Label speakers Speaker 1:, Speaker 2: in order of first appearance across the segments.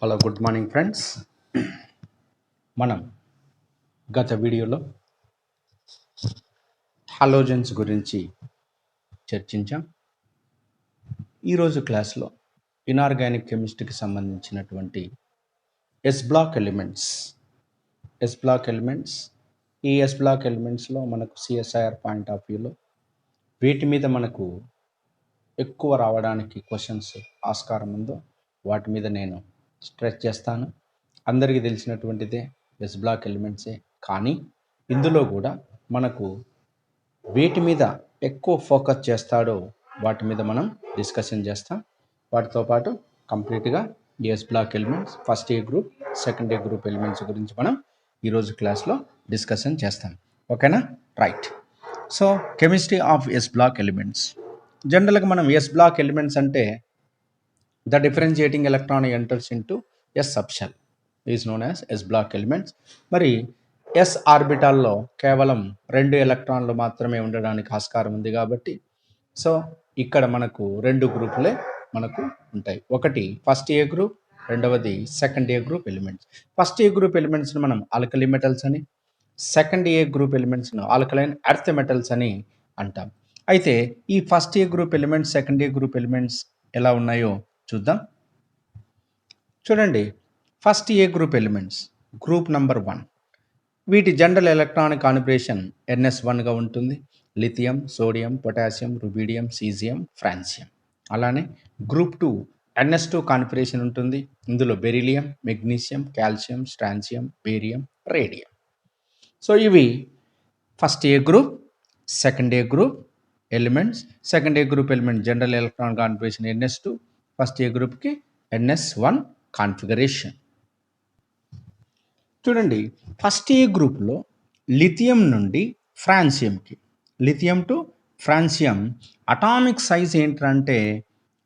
Speaker 1: Hello good morning friends. మనం గత వీడియోలో హాలోజన్స్ గురించి చర్చించాం. ఈరోజు క్లాస్లో ఇనార్గానిక్ కెమిస్ట్రీకి సంబంధించినటువంటి ఎస్ బ్లాక్ ఎలిమెంట్స్ ఈ ఎస్ బ్లాక్ ఎలిమెంట్స్లో మనకు సిఎస్ఐఆర్ పాయింట్ ఆఫ్ వ్యూలో వీటి మీద మనకు ఎక్కువ రావడానికి క్వశ్చన్స్ ఆస్కారం ఉందో వాటి మీద నేను స్ట్రెచ్ చేస్తాను. అందరికీ తెలిసినటువంటిదే ఎస్ బ్లాక్ ఎలిమెంట్సే, కానీ ఇందులో కూడా మనకు వేటి మీద ఎక్కువ ఫోకస్ చేస్తాడో వాటి మీద మనం డిస్కషన్ చేస్తాం. వాటితో పాటు కంప్లీట్గా S block elements first A group second A group elements గురించి మనం ఈరోజు క్లాస్లో డిస్కషన్ చేస్తాం. ఓకేనా? Right. So chemistry of S block elements. జనరల్గా మనం ఎస్ బ్లాక్ ఎలిమెంట్స్ అంటే the differentiating electron enters into s subshell is known as s block elements. మరి s ఆర్బిటాల్లో కేవలం 2 ఎలక్ట్రాన్లు మాత్రమే ఉండడానికి ఆస్కారం ఉంది కాబట్టి సో ఇక్కడ మనకు 2 గ్రూపులే మనకు ఉంటాయి. ఒకటి ఫస్ట్ ఏ గ్రూప్, రెండవది second A group elements. First A group ఎలిమెంట్స్ని మనం ఆల్కలీ మెటల్స్ అని, second A group ఎలిమెంట్స్ను alkaline earth metals అని అంటాం. అయితే ఈ first A group elements second A group elements ఎలా ఉన్నాయో చూద్దాం. చూడండి, first A group elements group number 1, వీటి జనరల్ ఎలక్ట్రానిక్ కాన్ఫిగరేషన్ NS1గా ఉంటుంది. Lithium, sodium, potassium, rubidium, caesium, francium. అలానే గ్రూప్ 2 NS2 కాన్ఫిగరేషన్ ఉంటుంది. ఇందులో beryllium, magnesium, calcium, strontium, barium, radium. So ఇవి first A group second A group elements. Second A group element general electronic configuration NS2, first A గ్రూప్కి NS1 configuration. చూడండి, first A గ్రూప్లో lithium నుండి ఫ్రాన్సియంకి, lithium to francium atomic size ఏంటంటే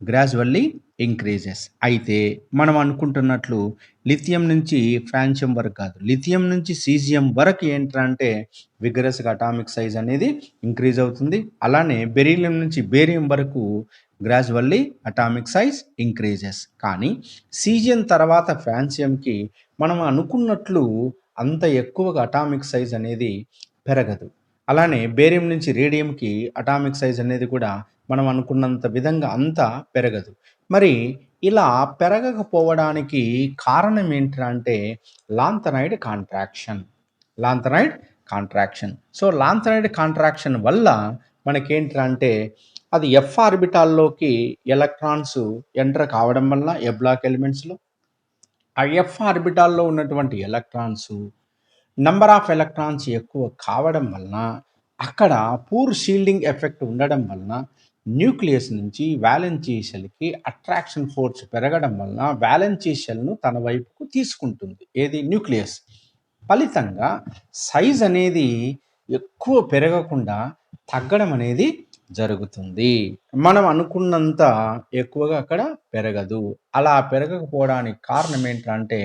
Speaker 1: gradually increases. అయితే మనం అనుకుంటున్నట్లు lithium నుంచి ఫ్రాన్సియం వరకు కాదు, లిథియం నుంచి సీజియం వరకు ఏంటంటే విగరస్గా అటామిక్ సైజ్ అనేది ఇంక్రీజ్ అవుతుంది. అలానే బెరీలియం నుంచి బేరియం వరకు గ్రాడ్యువల్లీ అటామిక్ సైజ్ ఇంక్రీజెస్. కానీ సీజియం తర్వాత ఫ్రాన్సియంకి మనం అనుకున్నట్లు అంత ఎక్కువగా అటామిక్ సైజ్ అనేది పెరగదు. అలానే బేరియం నుంచి రేడియంకి అటామిక్ సైజ్ అనేది కూడా మనం అనుకున్నంత విధంగా అంతా పెరగదు. మరి ఇలా పెరగకపోవడానికి కారణం ఏంటంటే lanthanide contraction. So lanthanide contraction వల్ల మనకేంటంటే అది ఎఫ్ ఆర్బిటాల్లోకి ఎలక్ట్రాన్స్ ఎంటర్ కావడం వల్ల ఎ బ్లాక్ ఎలిమెంట్స్లో ఆ ఎఫ్ ఆర్బిటాల్లో ఉన్నటువంటి ఎలక్ట్రాన్స్ నంబర్ ఆఫ్ ఎలక్ట్రాన్స్ ఎక్కువ కావడం వలన అక్కడ పూర్ షీల్డింగ్ ఎఫెక్ట్ ఉండడం వలన న్యూక్లియస్ నుంచి వ్యాలెన్సీ షెల్కి అట్రాక్షన్ ఫోర్స్ పెరగడం వలన వ్యాలెన్సీ షెల్ను తన వైపుకు తీసుకుంటుంది. ఏది? న్యూక్లియస్. ఫలితంగా సైజ్ అనేది ఎక్కువ పెరగకుండా తగ్గడం అనేది జరుగుతుంది. మనం అనుకున్నంత ఎక్కువగా అక్కడ పెరగదు. అలా పెరగకపోవడానికి కారణం ఏంటంటే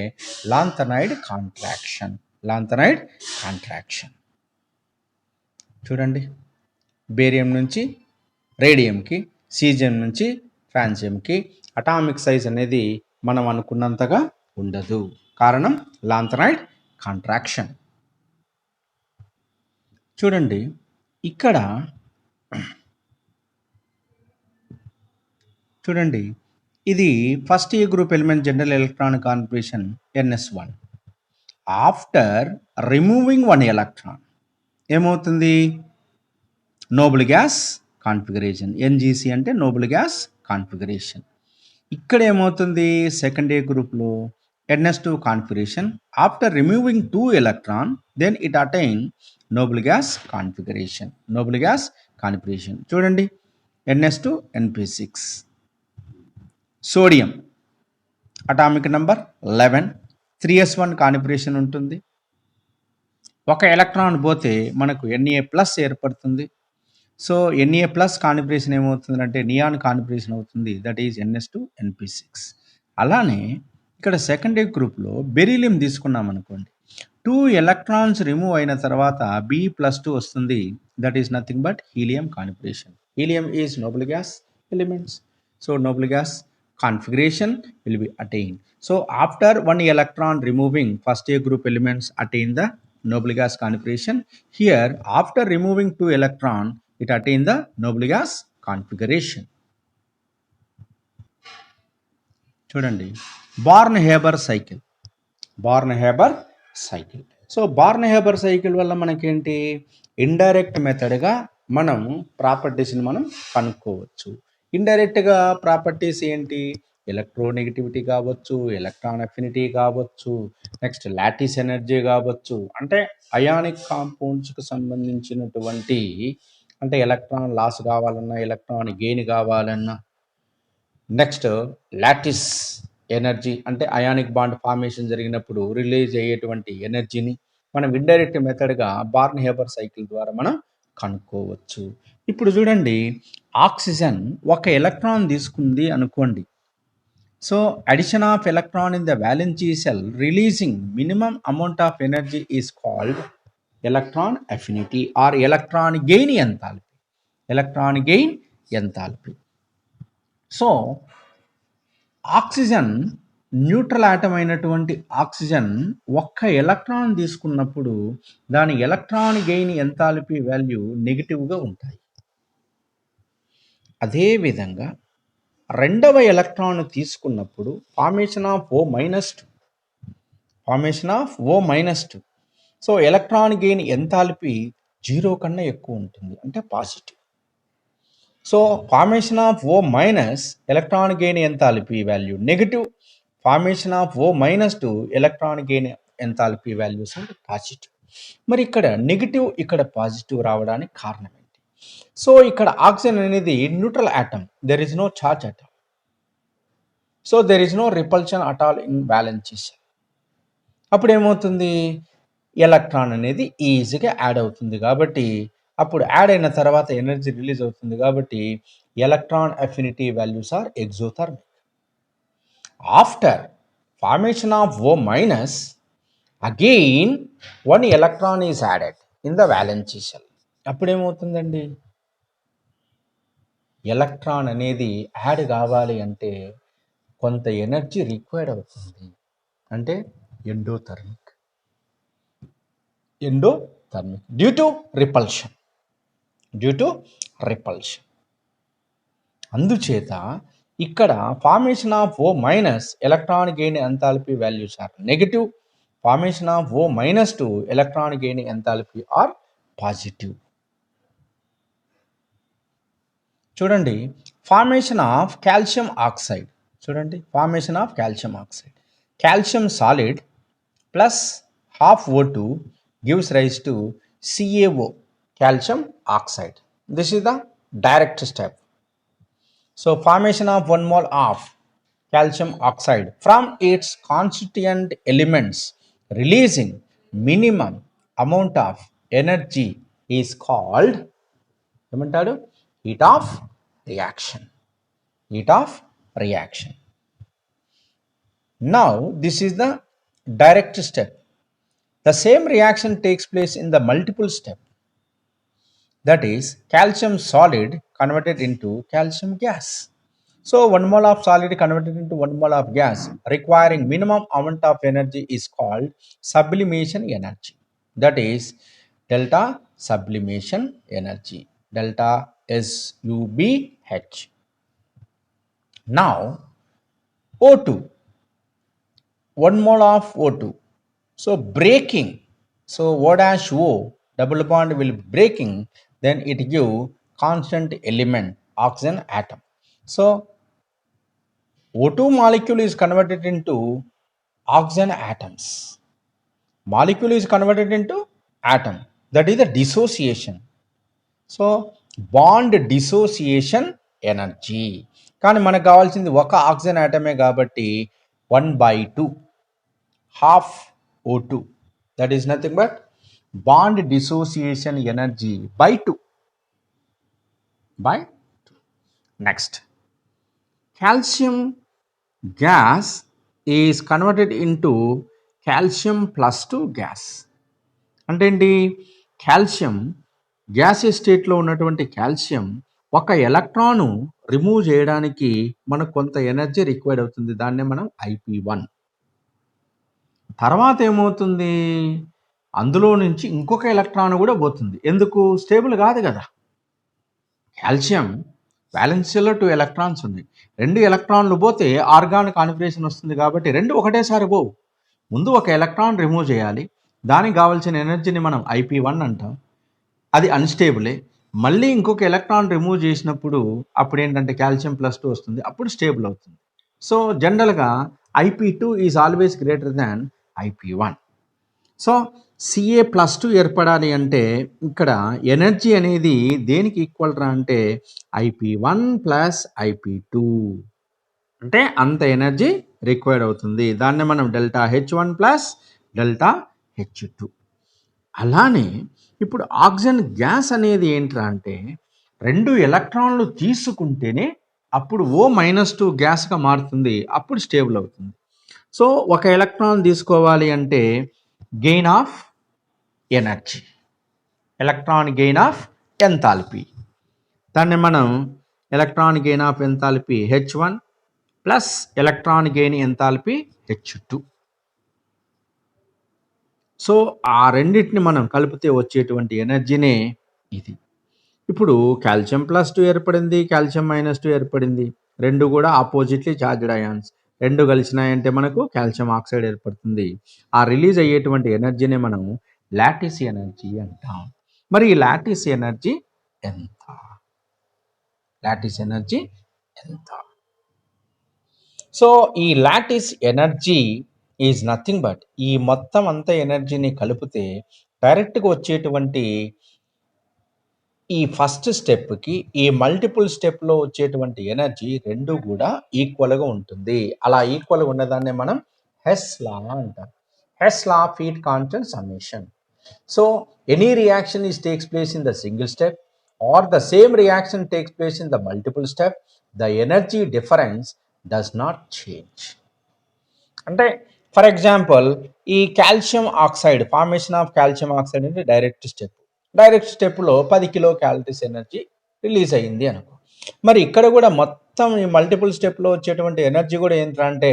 Speaker 1: లాంథనైడ్ కాంట్రాక్షన్. చూడండి, బేరియం నుంచి రేడియంకి, సీజియం నుంచి ఫ్రాన్సియంకి అటామిక్ సైజ్ అనేది మనం అనుకున్నంతగా ఉండదు. కారణం లాంథనైడ్ కాంట్రాక్షన్. చూడండి, ఇక్కడ చూడండి, ఇది first A group element general electronic configuration NS1. After removing 1 electron ఏమవుతుంది? Noble gas configuration. NGC అంటే నోబుల్ గ్యాస్ కాన్ఫిగరేషన్. ఇక్కడ ఏమవుతుంది? సెకండ్ ఏ గ్రూప్లో NS2 configuration. After removing 2 electron then it attain noble gas configuration. చూడండి, NS2 NP6. Sodium atomic number 11, 3s1 configuration ఉంటుంది. ఒక electron పోతే మనకు Na+ ఏర్పడుతుంది. సో Na+ కాన్ఫిగరేషన్ ఏమవుతుందంటే నియాన్ కాన్ఫిగరేషన్ అవుతుంది. That is NS2 NP6. అలానే ఇక్కడ సెకండ్ ఏ గ్రూప్లో బెరీలియం తీసుకున్నాం అనుకోండి, 2 ఎలక్ట్రాన్స్ రిమూవ్ అయిన తర్వాత B+2 వస్తుంది. That is nothing but helium configuration. Helium is noble gas elements. So noble gas configuration will be attained. So after one electron removing first A group elements attain the noble gas configuration. Here after removing 2 electron it attain the noble gas configuration. చూడండి born Haber cycle. So born Haber cycle వల్ల మనకేంటి indirect మెథడ్గా మనం ప్రాపర్టీస్ని మనం కనుక్కోవచ్చు. ఇండైరెక్ట్గా properties ఏంటి, electronegativity కావచ్చు, electron affinity కావచ్చు, నెక్స్ట్ లాటిస్ ఎనర్జీ కావచ్చు, అంటే అయానిక్ కాంపౌండ్స్కి సంబంధించినటువంటి అంటే ఎలక్ట్రాన్ లాస్ కావాలన్నా, ఎలక్ట్రాన్ గెయిన్ కావాలన్నా, నెక్స్ట్ లాటిస్ ఎనర్జీ అంటే అయానిక్ బాండ్ ఫార్మేషన్ జరిగినప్పుడు రిలీజ్ అయ్యేటువంటి ఎనర్జీని మనం ఇండైరెక్ట్ మెథడ్గా బార్న్ హేబర్ సైకిల్ ద్వారా మనం కనుక్కోవచ్చు. ఇప్పుడు చూడండి, ఆక్సిజన్ ఒక ఎలక్ట్రాన్ తీసుకుంది అనుకోండి. So addition of electron in the valency shell releasing minimum amount of energy is called electron affinity or electron gain enthalpy. So oxygen neutral atom అయినటువంటి oxygen ఒక్క ఎలక్ట్రాన్ తీసుకున్నప్పుడు దాని ఎలక్ట్రాన్ గెయిన్ ఎంథాల్పీ వాల్యూ నెగిటివ్గా ఉంటాయి. అదేవిధంగా రెండవ electron తీసుకున్నప్పుడు formation of O-2. So electron gain enthalpy 0 కన్నా ఎక్కువ ఉంటుంది, అంటే positive. So formation of O- electron gain enthalpy value negative. Formation of O-2 electron gain enthalpy values అంటే పాజిటివ్. మరి ఇక్కడ నెగిటివ్ ఇక్కడ పాజిటివ్ రావడానికి కారణం ఏంటి? సో ఇక్కడ ఆక్సిజన్ అనేది neutral atom, there is no charge at all. So there is no repulsion at all in valency shell. అప్పుడు ఏమవుతుంది, ఎలక్ట్రాన్ అనేది ఈజీగా యాడ్ అవుతుంది. కాబట్టి అప్పుడు యాడ్ అయిన తర్వాత ఎనర్జీ రిలీజ్ అవుతుంది. కాబట్టి electron affinity values are exothermic. After formation of O- again 1 electron is added in the valency shell. అప్పుడు ఏమవుతుందండి, ఎలక్ట్రాన్ అనేది యాడ్ కావాలి అంటే కొంత ఎనర్జీ రిక్వైర్డ్ అవుతుంది, అంటే ఎండోథర్మిక్ డ్యూ టు రిపల్షన్. అందుచేత ఇక్కడ formation of O- electron gain enthalpy values are negative. Formation of O-2 electron gain enthalpy are positive. చూడండి, formation of calcium oxide. Calcium solid plus half O2 gives rise to CaO, calcium oxide. This is the direct step. So formation of 1 mole of calcium oxide from its constituent elements releasing minimum amount of energy is called heat of reaction. Now this is the direct step. The same reaction takes place in the multiple step, that is calcium solid converted into calcium gas. So 1 mole of solid converted into 1 mole of gas requiring minimum amount of energy is called sublimation energy, that is delta sublimation energy, delta SUBH. Now O2, 1 mole of O2. So breaking, so O-O double bond will be breaking, then it give constant element oxygen atom. So O2 molecule is converted into oxygen atoms. Molecule is converted into atom, that is the dissociation. So bond dissociation energy. కానీ మనకు కావాల్సింది ఒక oxygen ఆటమే కాబట్టి 1/2 half O2, that is nothing but bond dissociation energy by 2. Next, calcium gas is converted into calcium plus 2 gas. అంటే ఏంటి, calcium gas స్టేట్లో ఉన్నటువంటి calcium ఒక ఎలక్ట్రాను రిమూవ్ చేయడానికి మనకు కొంత ఎనర్జీ రిక్వైర్డ్ అవుతుంది, దాన్నే మనం IP1. తర్వాత ఏమవుతుంది, అందులో నుంచి ఇంకొక ఎలక్ట్రాన్ కూడా పోతుంది. ఎందుకు? స్టేబుల్ కాదు కదా. కాల్షియం వ్యాలెన్స్ షెల్లో 2 ఎలక్ట్రాన్స్ ఉన్నాయి. 2 ఎలక్ట్రాన్లు పోతే ఆర్గాన్ కాన్ఫిగరేషన్ వస్తుంది కాబట్టి 2 ఒకటేసారి పోవు. ముందు ఒక ఎలక్ట్రాన్ రిమూవ్ చేయాలి, దానికి కావాల్సిన ఎనర్జీని మనం IP1 అంటాం. అది అన్స్టేబులే. మళ్ళీ ఇంకొక ఎలక్ట్రాన్ రిమూవ్ చేసినప్పుడు అప్పుడు ఏంటంటే కాల్షియం +2 వస్తుంది, అప్పుడు స్టేబుల్ అవుతుంది. సో జనరల్గా IP2 is always greater than IP1. So Ca+2 ఏర్పడాలి అంటే ఇక్కడ ఎనర్జీ అనేది దేనికి ఈక్వల్ రా అంటే IP1 + IP2, అంటే అంత ఎనర్జీ రిక్వైర్డ్ అవుతుంది. దాన్ని మనం ΔH1 + ΔH2. అలానే ఇప్పుడు ఆక్సిజన్ గ్యాస్ అనేది ఏంట్రా అంటే 2 ఎలక్ట్రాన్లు తీసుకుంటేనే అప్పుడు O-2 గ్యాస్గా మారుతుంది, అప్పుడు స్టేబుల్ అవుతుంది. సో ఒక ఎలక్ట్రాన్ తీసుకోవాలి అంటే gain of energy, electron gain of enthalpy, దాన్ని మనం electron gain of enthalpy H1 plus electron gain enthalpy H2. So ఆ రెండింటిని మనం కలిపితే వచ్చేటువంటి ఎనర్జీనే ఇది. ఇప్పుడు కాల్షియం +2 ఏర్పడింది, కాల్షియం -2 ఏర్పడింది, రెండు కూడా ఆపోజిట్లీ చార్జ్డ్ అయాన్స్. రెండు కలిసినాయంటే మనకు కాల్షియం ఆక్సైడ్ ఏర్పడుతుంది. ఆ రిలీజ్ అయ్యేటువంటి ఎనర్జీని మనం లాటిస్ ఎనర్జీ అంటాం. మరి ఈ లాటిస్ ఎనర్జీ ఎంత? లాటిస్ ఎనర్జీ ఎంత? సో ఈ lattice energy is nothing but ఈ మొత్తం అంత ఎనర్జీని కలిపితే డైరెక్ట్గా వచ్చేటువంటి ఈ ఫస్ట్ స్టెప్కి ఈ మల్టిపుల్ స్టెప్లో వచ్చేటువంటి ఎనర్జీ రెండు కూడా ఈక్వల్గా ఉంటుంది. అలా ఈక్వల్గా ఉన్నదాన్నే మనం హెస్ లా అంటాం. Hess law of heat constant summation. So any reaction is takes place in the single step or the same reaction takes place in the multiple step, the energy difference does not change. అంటే for example ఈ calcium oxide, formation of calcium oxide అంటే direct స్టెప్లో 10 kilo calories energy release అయ్యింది అనుకో. మరి ఇక్కడ కూడా మొత్తం ఈ మల్టిపుల్ స్టెప్లో వచ్చేటువంటి ఎనర్జీ కూడా ఏంటంటే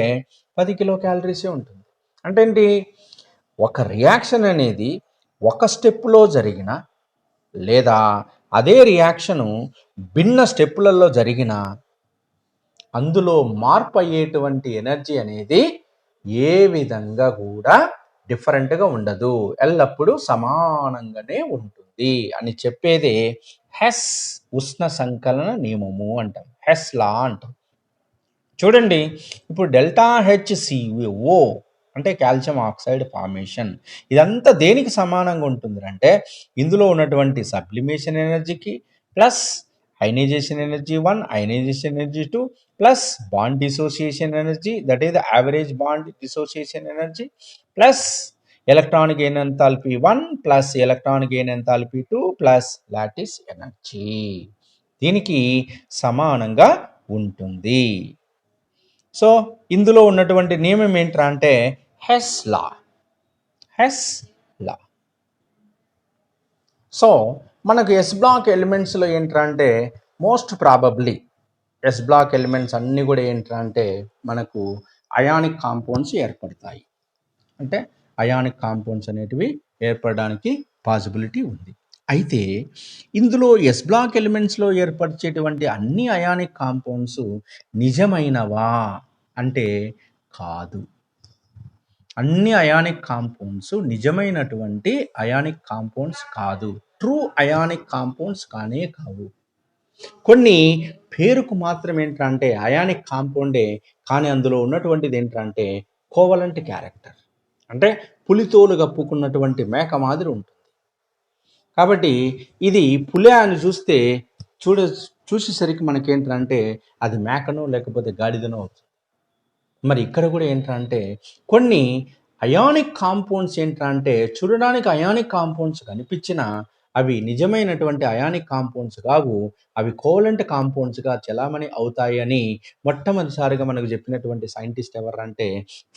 Speaker 1: 10 కిలో క్యాలరీసే ఉంటుంది. అంటే ఏంటి, ఒక రియాక్షన్ అనేది ఒక స్టెప్లో జరిగిన లేదా అదే రియాక్షను భిన్న స్టెప్పులలో జరిగిన అందులో మార్పు అయ్యేటువంటి ఎనర్జీ అనేది ఏ విధంగా కూడా డిఫరెంట్గా ఉండదు, ఎల్లప్పుడూ సమానంగానే ఉంటుంది అని చెప్పేదే హెస్ ఉష్ణ సంకలన నియమము అంటాం, హెస్ లా అంటాం. చూడండి, ఇప్పుడు ΔHCO అంటే కాల్షియం ఆక్సైడ్ ఫార్మేషన్, ఇదంతా దేనికి సమానంగా ఉంటుంది అంటే ఇందులో ఉన్నటువంటి సబ్లిమేషన్ ఎనర్జీకి plus ionisation energy 1, ionisation energy 2 plus bond dissociation energy, that is the average bond dissociation energy, plus electron gain enthalpy 1 plus electron gain enthalpy 2 plus lattice energy, దీనికి సమానంగా ఉంటుంది. సో ఇందులో ఉన్నటువంటి నియమం ఏంట్రా అంటే హెస్ లా. సో మనకు S block ఎలిమెంట్స్లో ఏంట్రా అంటే most probably S block elements అన్నీ కూడా ఏంట్రా అంటే మనకు అయానిక్ కాంపౌండ్స్ ఏర్పడతాయి. అంటే అయానిక్ కాంపౌండ్స్ అనేటివి ఏర్పడడానికి పాసిబిలిటీ ఉంది. అయితే ఇందులో ఎస్ బ్లాక్ ఎలిమెంట్స్లో ఏర్పరిచేటువంటి అన్ని అయానిక్ కాంపౌండ్స్ నిజమైనవా అంటే కాదు. అన్ని అయానిక్ కాంపౌండ్స్ నిజమైనటువంటి అయానిక్ కాంపౌండ్స్ కాదు, ట్రూ అయానిక్ కాంపౌండ్స్ కానే కావు. కొన్ని పేరుకు మాత్రం ఏంటంటే అయానిక్ కాంపౌండే, కానీ అందులో ఉన్నటువంటిది ఏంటంటే కోవలెంట్ క్యారెక్టర్, అంటే పులితోలు కప్పుకున్నటువంటి మేక మాదిరి ఉంటుంది. కాబట్టి ఇది పులే అని చూసేసరికి మనకేంటంటే అది మేకనో లేకపోతే గాడిదనో అవుతుంది. మరి ఇక్కడ కూడా ఏంటంటే కొన్ని అయానిక్ కాంపౌండ్స్ ఏంటంటే చూడడానికి అయానిక్ కాంపౌండ్స్ కనిపించినా అవి నిజమైనటువంటి అయానిక్ కాంపౌండ్స్ కావు, అవి కోవలెంట్ కాంపౌండ్స్గా చలామణి అవుతాయి అని మొట్టమొదటిసారిగా మనకు చెప్పినటువంటి సైంటిస్ట్ ఎవరంటే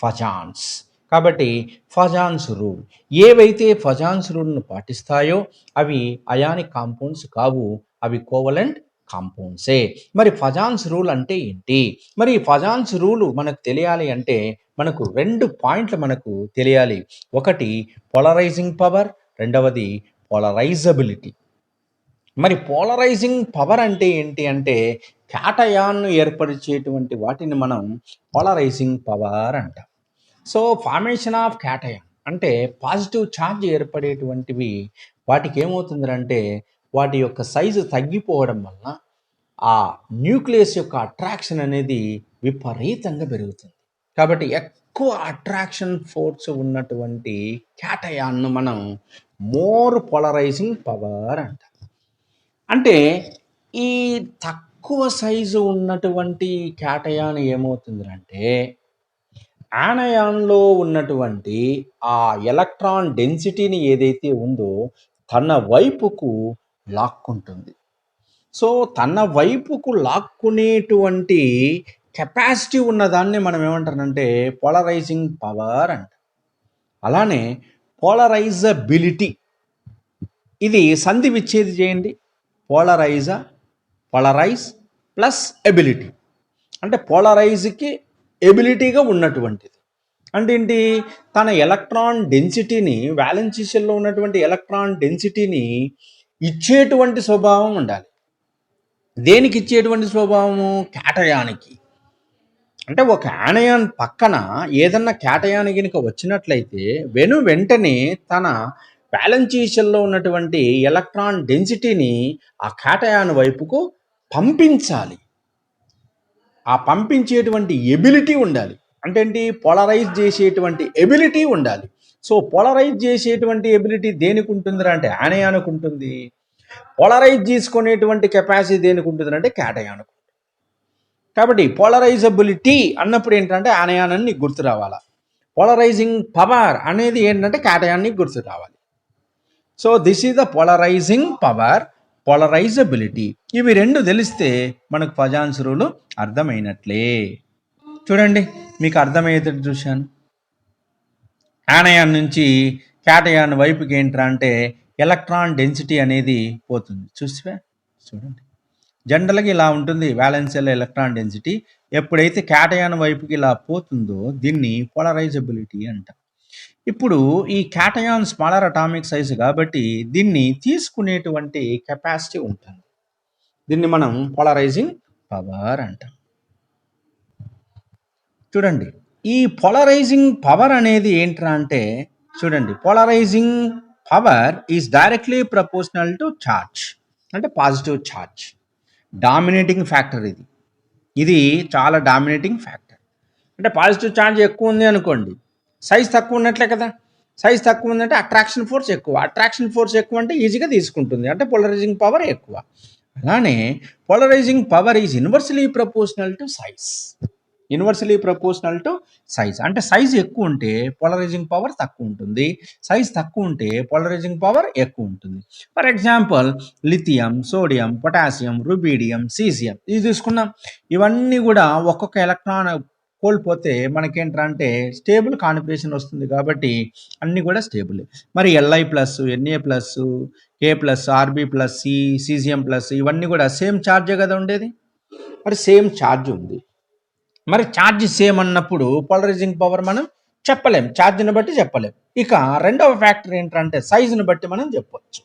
Speaker 1: ఫజాన్స్. కాబట్టి ఫజాన్స్ రూల్, ఏవైతే ఫజాన్స్ రూల్ను పాటిస్తాయో అవి అయానిక్ కాంపౌండ్స్ కావు, అవి కోవలెంట్ కాంపౌండ్సే. మరి ఫజాన్స్ రూల్ అంటే ఏంటి? మరి ఈ ఫజాన్స్ రూలు మనకు తెలియాలి అంటే మనకు 2 పాయింట్లు మనకు తెలియాలి. ఒకటి పోలరైజింగ్ పవర్, రెండవది పోలరైజబిలిటీ. మరి పోలరైజింగ్ పవర్ అంటే ఏంటి అంటే క్యాటయాన్ను ఏర్పరిచేటువంటి వాటిని మనం పోలరైజింగ్ పవర్ అంటాం. సో ఫార్మేషన్ ఆఫ్ క్యాటయాన్ అంటే పాజిటివ్ ఛార్జ్ ఏర్పడేటువంటివి వాటికి ఏమవుతుందంటే వాటి యొక్క సైజు తగ్గిపోవడం వలన ఆ న్యూక్లియస్ యొక్క అట్రాక్షన్ అనేది విపరీతంగా పెరుగుతుంది. కాబట్టి ఎక్కువ అట్రాక్షన్ ఫోర్స్ ఉన్నటువంటి క్యాటయాన్ను మనం మోర్ పోలరైజింగ్ పవర్ అంటాం. అంటే ఈ తక్కువ సైజు ఉన్నటువంటి క్యాటయాన్ ఏమవుతుందంటే యానయాన్లో ఉన్నటువంటి ఆ ఎలక్ట్రాన్ డెన్సిటీని ఏదైతే ఉందో తన వైపుకు లాక్కుంటుంది. సో తన వైపుకు లాక్కునేటువంటి కెపాసిటీ ఉన్నదాన్ని మనం ఏమంటారంటే పోలరైజింగ్ పవర్ అంట. అలానే పోలరైజబిలిటీ, ఇది సంధి విచ్ఛేది చేయండి. పోలరైజ్ ప్లస్ ఎబిలిటీ అంటే పోలరైజ్కి ఎబిలిటీగా ఉన్నటువంటిది. అంటే ఏంటి? తన ఎలక్ట్రాన్ డెన్సిటీని వ్యాలెన్స్ షెల్లో ఉన్నటువంటి ఎలక్ట్రాన్ డెన్సిటీని ఇచ్చేటువంటి స్వభావం ఉండాలి. దేనికి ఇచ్చేటువంటి స్వభావము? క్యాటయానికి. అంటే ఒక యానయాన్ పక్కన ఏదన్నా క్యాటయాన్ కనుక వచ్చినట్లయితే వెంటనే తన వ్యాలెన్స్ షెల్లో ఉన్నటువంటి ఎలక్ట్రాన్ డెన్సిటీని ఆ క్యాటయాన్ వైపుకు పంపించాలి. ఆ పంపించేటువంటి ఎబిలిటీ ఉండాలి. అంటే ఏంటి? పోలరైజ్ చేసేటువంటి ఎబిలిటీ ఉండాలి. సో పోలరైజ్ చేసేటువంటి ఎబిలిటీ దేనికి ఉంటుంది అంటే యానయానికి ఉంటుంది. పోలరైజ్ చేసుకునేటువంటి కెపాసిటీ దేనికి ఉంటుంది అంటే క్యాటయానికి. కాబట్టి పోలరైజబిలిటీ అన్నప్పుడు ఏంటంటే యానయాన్ని గుర్తు రావాలా. పోలరైజింగ్ పవర్ అనేది ఏంటంటే క్యాటయాన్ని గుర్తు రావాలి. So this is the polarising power, polarisability. ఇవి రెండు తెలిస్తే మనకు ఫజాన్స్ రూలు అర్థమైనట్లే. చూడండి, మీకు అర్థమయ్యేటట్టు చూశాను. యానయాన్ నుంచి క్యాటయాన్ వైపుకి ఏంట్రా అంటే ఎలక్ట్రాన్ డెన్సిటీ అనేది పోతుంది. చూడండి, జనరల్గా ఇలా ఉంటుంది వ్యాలెన్స్ షెల్ ఎలక్ట్రాన్ డెన్సిటీ. ఎప్పుడైతే క్యాటయాన్ వైపుకి ఇలా పోతుందో దీన్ని పోలరైజబిలిటీ అంటాం. ఇప్పుడు ఈ క్యాటయాన్ స్మాలర్ అటామిక్ సైజు కాబట్టి దీన్ని తీసుకునేటువంటి కెపాసిటీ ఉంటుంది. దీన్ని మనం పోలరైజింగ్ పవర్ అంటాం. చూడండి, ఈ పోలరైజింగ్ పవర్ అనేది ఏంట్రా అంటే చూడండి, polarising power is directly proportional to charge, అంటే పాజిటివ్ ఛార్జ్. డామినేటింగ్ ఫ్యాక్టర్ ఇది చాలా డామినేటింగ్ ఫ్యాక్టర్. అంటే పాజిటివ్ ఛార్జ్ ఎక్కువ ఉంది అనుకోండి, సైజ్ తక్కువ ఉన్నట్లే కదా. సైజ్ తక్కువ ఉందంటే అట్రాక్షన్ ఫోర్స్ ఎక్కువ. అట్రాక్షన్ ఫోర్స్ ఎక్కువ అంటే ఈజీగా తీసుకుంటుంది, అంటే పోలరైజింగ్ పవర్ ఎక్కువ. అలానే polarising power is inversely proportional to size. Inversely proportional to size అంటే సైజ్ ఎక్కువ ఉంటే పోలరైజింగ్ పవర్ తక్కువ ఉంటుంది, సైజ్ తక్కువ ఉంటే పోలరైజింగ్ పవర్ ఎక్కువ ఉంటుంది. For example lithium, sodium, potassium, rubidium, caesium ఇది తీసుకున్నాం. ఇవన్నీ కూడా ఒక్కొక్క ఎలక్ట్రాన్ కోల్పోతే మనకేంటంటే స్టేబుల్ కాన్ఫిగరేషన్ వస్తుంది. కాబట్టి అన్నీ కూడా స్టేబుల్. మరి L I plus, N A plus, K plus, R B plus, caesium plus ఇవన్నీ కూడా సేమ్ ఛార్జే కదా ఉండేది. మరి సేమ్ ఛార్జ్ ఉంది. మరి ఛార్జ్ సేమ్ అన్నప్పుడు పోలరైజింగ్ పవర్ మనం చెప్పలేం, ఛార్జ్ని బట్టి చెప్పలేం. ఇక రెండవ ఫ్యాక్టర్ ఏంటంటే సైజుని బట్టి మనం చెప్పవచ్చు.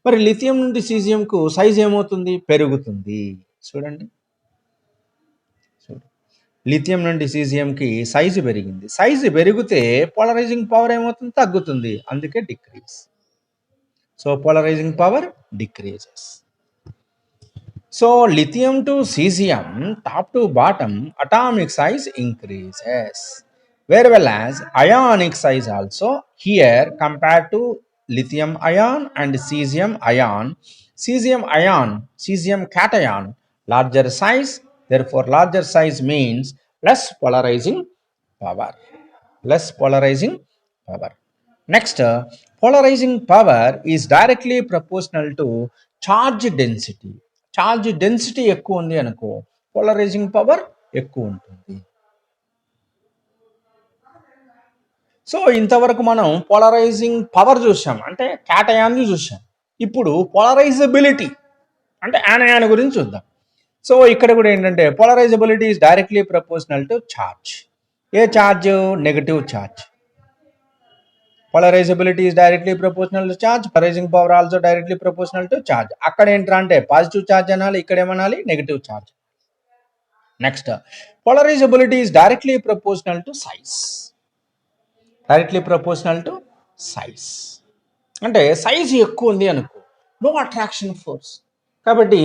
Speaker 1: మరి లిథియం నుండి సీజియంకు సైజ్ ఏమవుతుంది? పెరుగుతుంది. చూడండి, లిథియం నుండి సీజియంకి సైజు పెరిగింది. సైజు పెరిగితే పోలరైజింగ్ పవర్ ఏమవుతుంది? తగ్గుతుంది. అందుకే decrease. So polarising power decreases. So lithium to cesium, top to bottom, atomic size increases, whereas ionic size also here compared to lithium ion and cesium ion, cesium cation, larger size, therefore larger size means less polarizing power. Next, polarizing power is directly proportional to charge density. Charge density ఎక్కువ ఉంది అనుకో, polarising power ఎక్కువ ఉంటుంది. So ఇంతవరకు మనం polarising power చూసాం, అంటే క్యాటయాన్ని చూసాం. ఇప్పుడు పోలరైజబిలిటీ అంటే యానయాన్ గురించి చూద్దాం. సో ఇక్కడ కూడా ఏంటంటే polarisability is directly proportional to charge. A charge? Negative charge. Polarizability is directly proportional to charge. Polarizing power also directly proportional to charge. అక్కడ ఏంట్రా అంటే పాజిటివ్ ఛార్జ్ అనాలి, ఇక్కడ ఏమనాలి? Negative charge. Next, polarizability is directly proportional to size. Directly proportional to size. అంటే size ఎక్కువ ఉంది అనుకో, నో అట్రాక్షన్ ఫోర్స్, కాబట్టి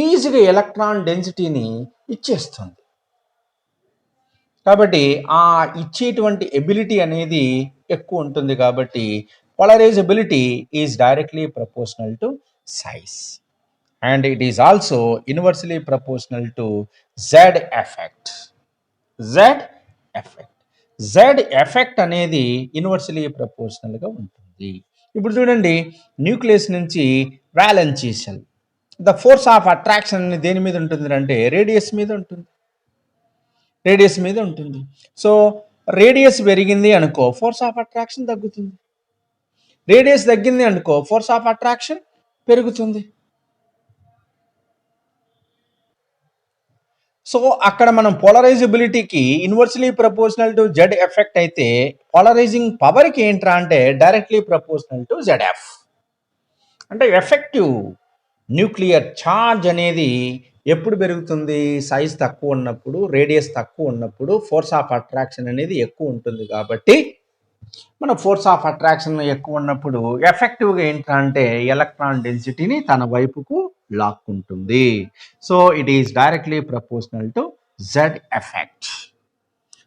Speaker 1: ఈజీగా ఎలక్ట్రాన్ డెన్సిటీని ఇచ్చేస్తుంది. కాబట్టి ఆ ఇచ్చేటువంటి ఎబిలిటీ అనేది ఎక్కువ ఉంటుంది. కాబట్టి polarisability is directly proportional to size and it is also inversely proportional to Z effect. Z effect అనేది ఇన్వర్స్లీ ప్రపోర్షనల్గా ఉంటుంది. ఇప్పుడు చూడండి, న్యూక్లియస్ నుంచి valency shell, the force of attraction దేని మీద ఉంటుంది అంటే రేడియస్ మీద ఉంటుంది. సో రేడియస్ పెరిగింది అనుకో, ఫోర్స్ ఆఫ్ అట్రాక్షన్ తగ్గుతుంది. రేడియస్ తగ్గింది అనుకో, ఫోర్స్ ఆఫ్ అట్రాక్షన్ పెరుగుతుంది. సో అక్కడ మనం పోలరైజబిలిటీకి inversely proportional to Z effect అయితే, పోలరైజింగ్ పవర్కి ఏంట్రా అంటే డైరెక్ట్లీ ప్రపోర్షనల్ టు జెడ్ఎఫ్. అంటే ఎఫెక్టివ్ న్యూక్లియర్ ఛార్జ్ అనేది ఎప్పుడు పెరుగుతుంది? సైజ్ తక్కువ ఉన్నప్పుడు, రేడియస్ తక్కువ ఉన్నప్పుడు ఫోర్స్ ఆఫ్ అట్రాక్షన్ అనేది ఎక్కువ ఉంటుంది. కాబట్టి మన ఫోర్స్ ఆఫ్ అట్రాక్షన్ ఎక్కువ ఉన్నప్పుడు ఎఫెక్టివ్గా ఏంటంటే ఎలక్ట్రాన్ డెన్సిటీని తన వైపుకు లాక్కుంటుంది. So it is directly proportional to Z effect.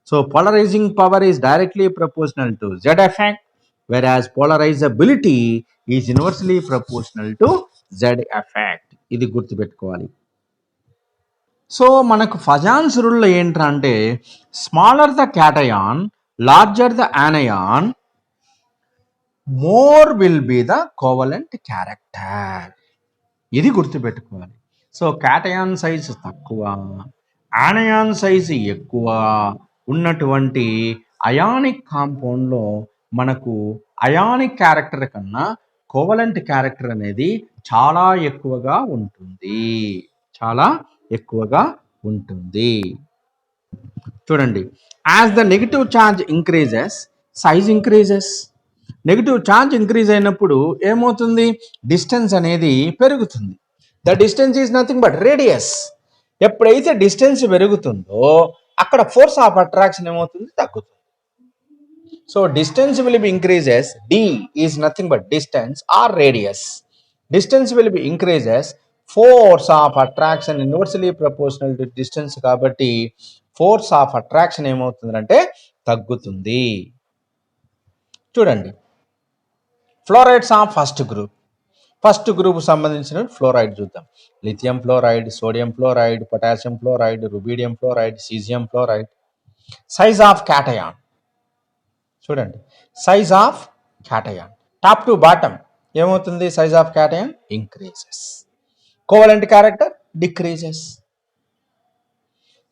Speaker 1: So polarising power is directly proportional to Z effect, whereas polarisability is inversely proportional to Z effect. ఇది గుర్తుపెట్టుకోవాలి. సో మనకు ఫజాన్స్ రూల్లో ఏంట్రా అంటే smaller the cation, larger the anion, more will be the covalent character. ఇది గుర్తుపెట్టుకోవాలి. So cation size తక్కువ, యానయాన్ size ఎక్కువ ఉన్నటువంటి అయానిక్ కాంపౌండ్లో మనకు అయానిక్ క్యారెక్టర్ కన్నా కోవలెంట్ క్యారెక్టర్ అనేది చాలా ఎక్కువగా ఉంటుంది. చూడండి, as the negative charge increases, size increases. Negative charge increase అయినప్పుడు ఏమవుతుంది? డిస్టెన్స్ అనేది పెరుగుతుంది. The distance is nothing but radius. ఎప్పుడైతే డిస్టెన్స్ పెరుగుతుందో అక్కడ ఫోర్స్ ఆఫ్ అట్రాక్షన్ ఏమవుతుంది? తగ్గుతుంది. So distance will be increases, D is nothing but distance or radius. Distance will be increases, force of attraction inversely proportional to distance, కాబట్టి force of attraction ఏమవుతుందంటే తగ్గుతుంది. చూడండి, fluorides of first group సంబంధించిన fluoride చూద్దాం. Lithium fluoride, sodium fluoride, potassium fluoride, rubidium fluoride, caesium fluoride. Size of cation చూడండి, size of cation top to bottom ఏమవుతుంది? Size of cation increases, covalent character decreases.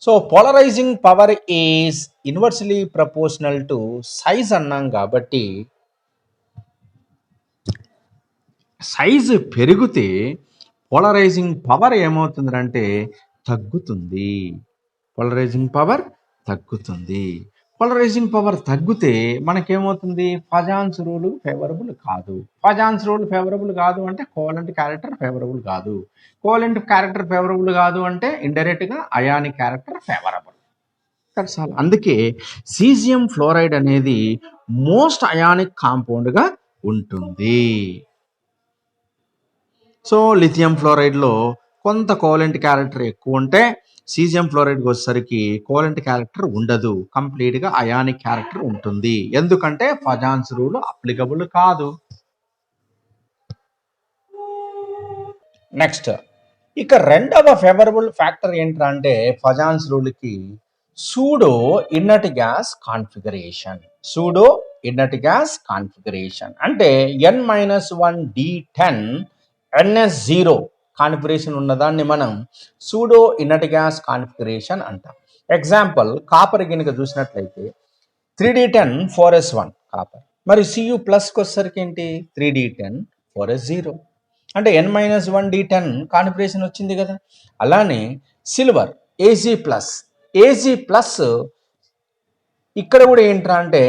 Speaker 1: So polarising power is inversely proportional to size అన్నాం కాబట్టి size పెరిగితే polarising power ఏమవుతుందంటే తగ్గుతుంది. Polarising power తగ్గితే మనకేమవుతుంది? ఫజాన్స్ rule favourable కాదు అంటే కోవలెంట్ క్యారెక్టర్ ఫేవరబుల్ కాదు. కోవలెంట్ క్యారెక్టర్ ఫేవరబుల్ కాదు అంటే ఇండైరెక్ట్గా ionic character favourable. That's all. అందుకే సీజియం ఫ్లోరైడ్ అనేది మోస్ట్ అయానిక్ కాంపౌండ్గా ఉంటుంది. సో లిథియం ఫ్లోరైడ్లో కొంత కోవలెంట్ క్యారెక్టర్ ఎక్కువ ఉంటే, సీజియం ఫ్లోరైడ్కి వచ్చేసరికి కోవలెంట్ క్యారెక్టర్ ఉండదు, కంప్లీట్గా అయానిక్ క్యారెక్టర్ ఉంటుంది. ఎందుకంటే ఫజాన్స్ రూల్ అప్లికబుల్ కాదు. నెక్స్ట్, ఇక రెండవ ఫేవరబుల్ ఫ్యాక్టర్ ఏంట్రా అంటే ఫజాన్స్ రూల్కి సూడో ఇన్నర్ట్ గ్యాస్ కాన్ఫిగరేషన్. అంటే N-1 D10 NS0 కాన్ఫిగరేషన్ ఉన్నదాన్ని మనం సూడో ఇన్నర్ట్ గ్యాస్ కాన్ఫిగరేషన్ అంటాం. ఎగ్జాంపుల్, కాపర్ గినుక చూసినట్లయితే 3D10 4S1 కాపర్, మరి Cu ప్లస్కి వచ్చేసరికి ఏంటి? 3D10 4S0. అంటే n-1d10 కాన్ఫిగరేషన్ వచ్చింది కదా. అలానే సిల్వర్ Ag+, ఇక్కడ కూడా ఏంట్రా అంటే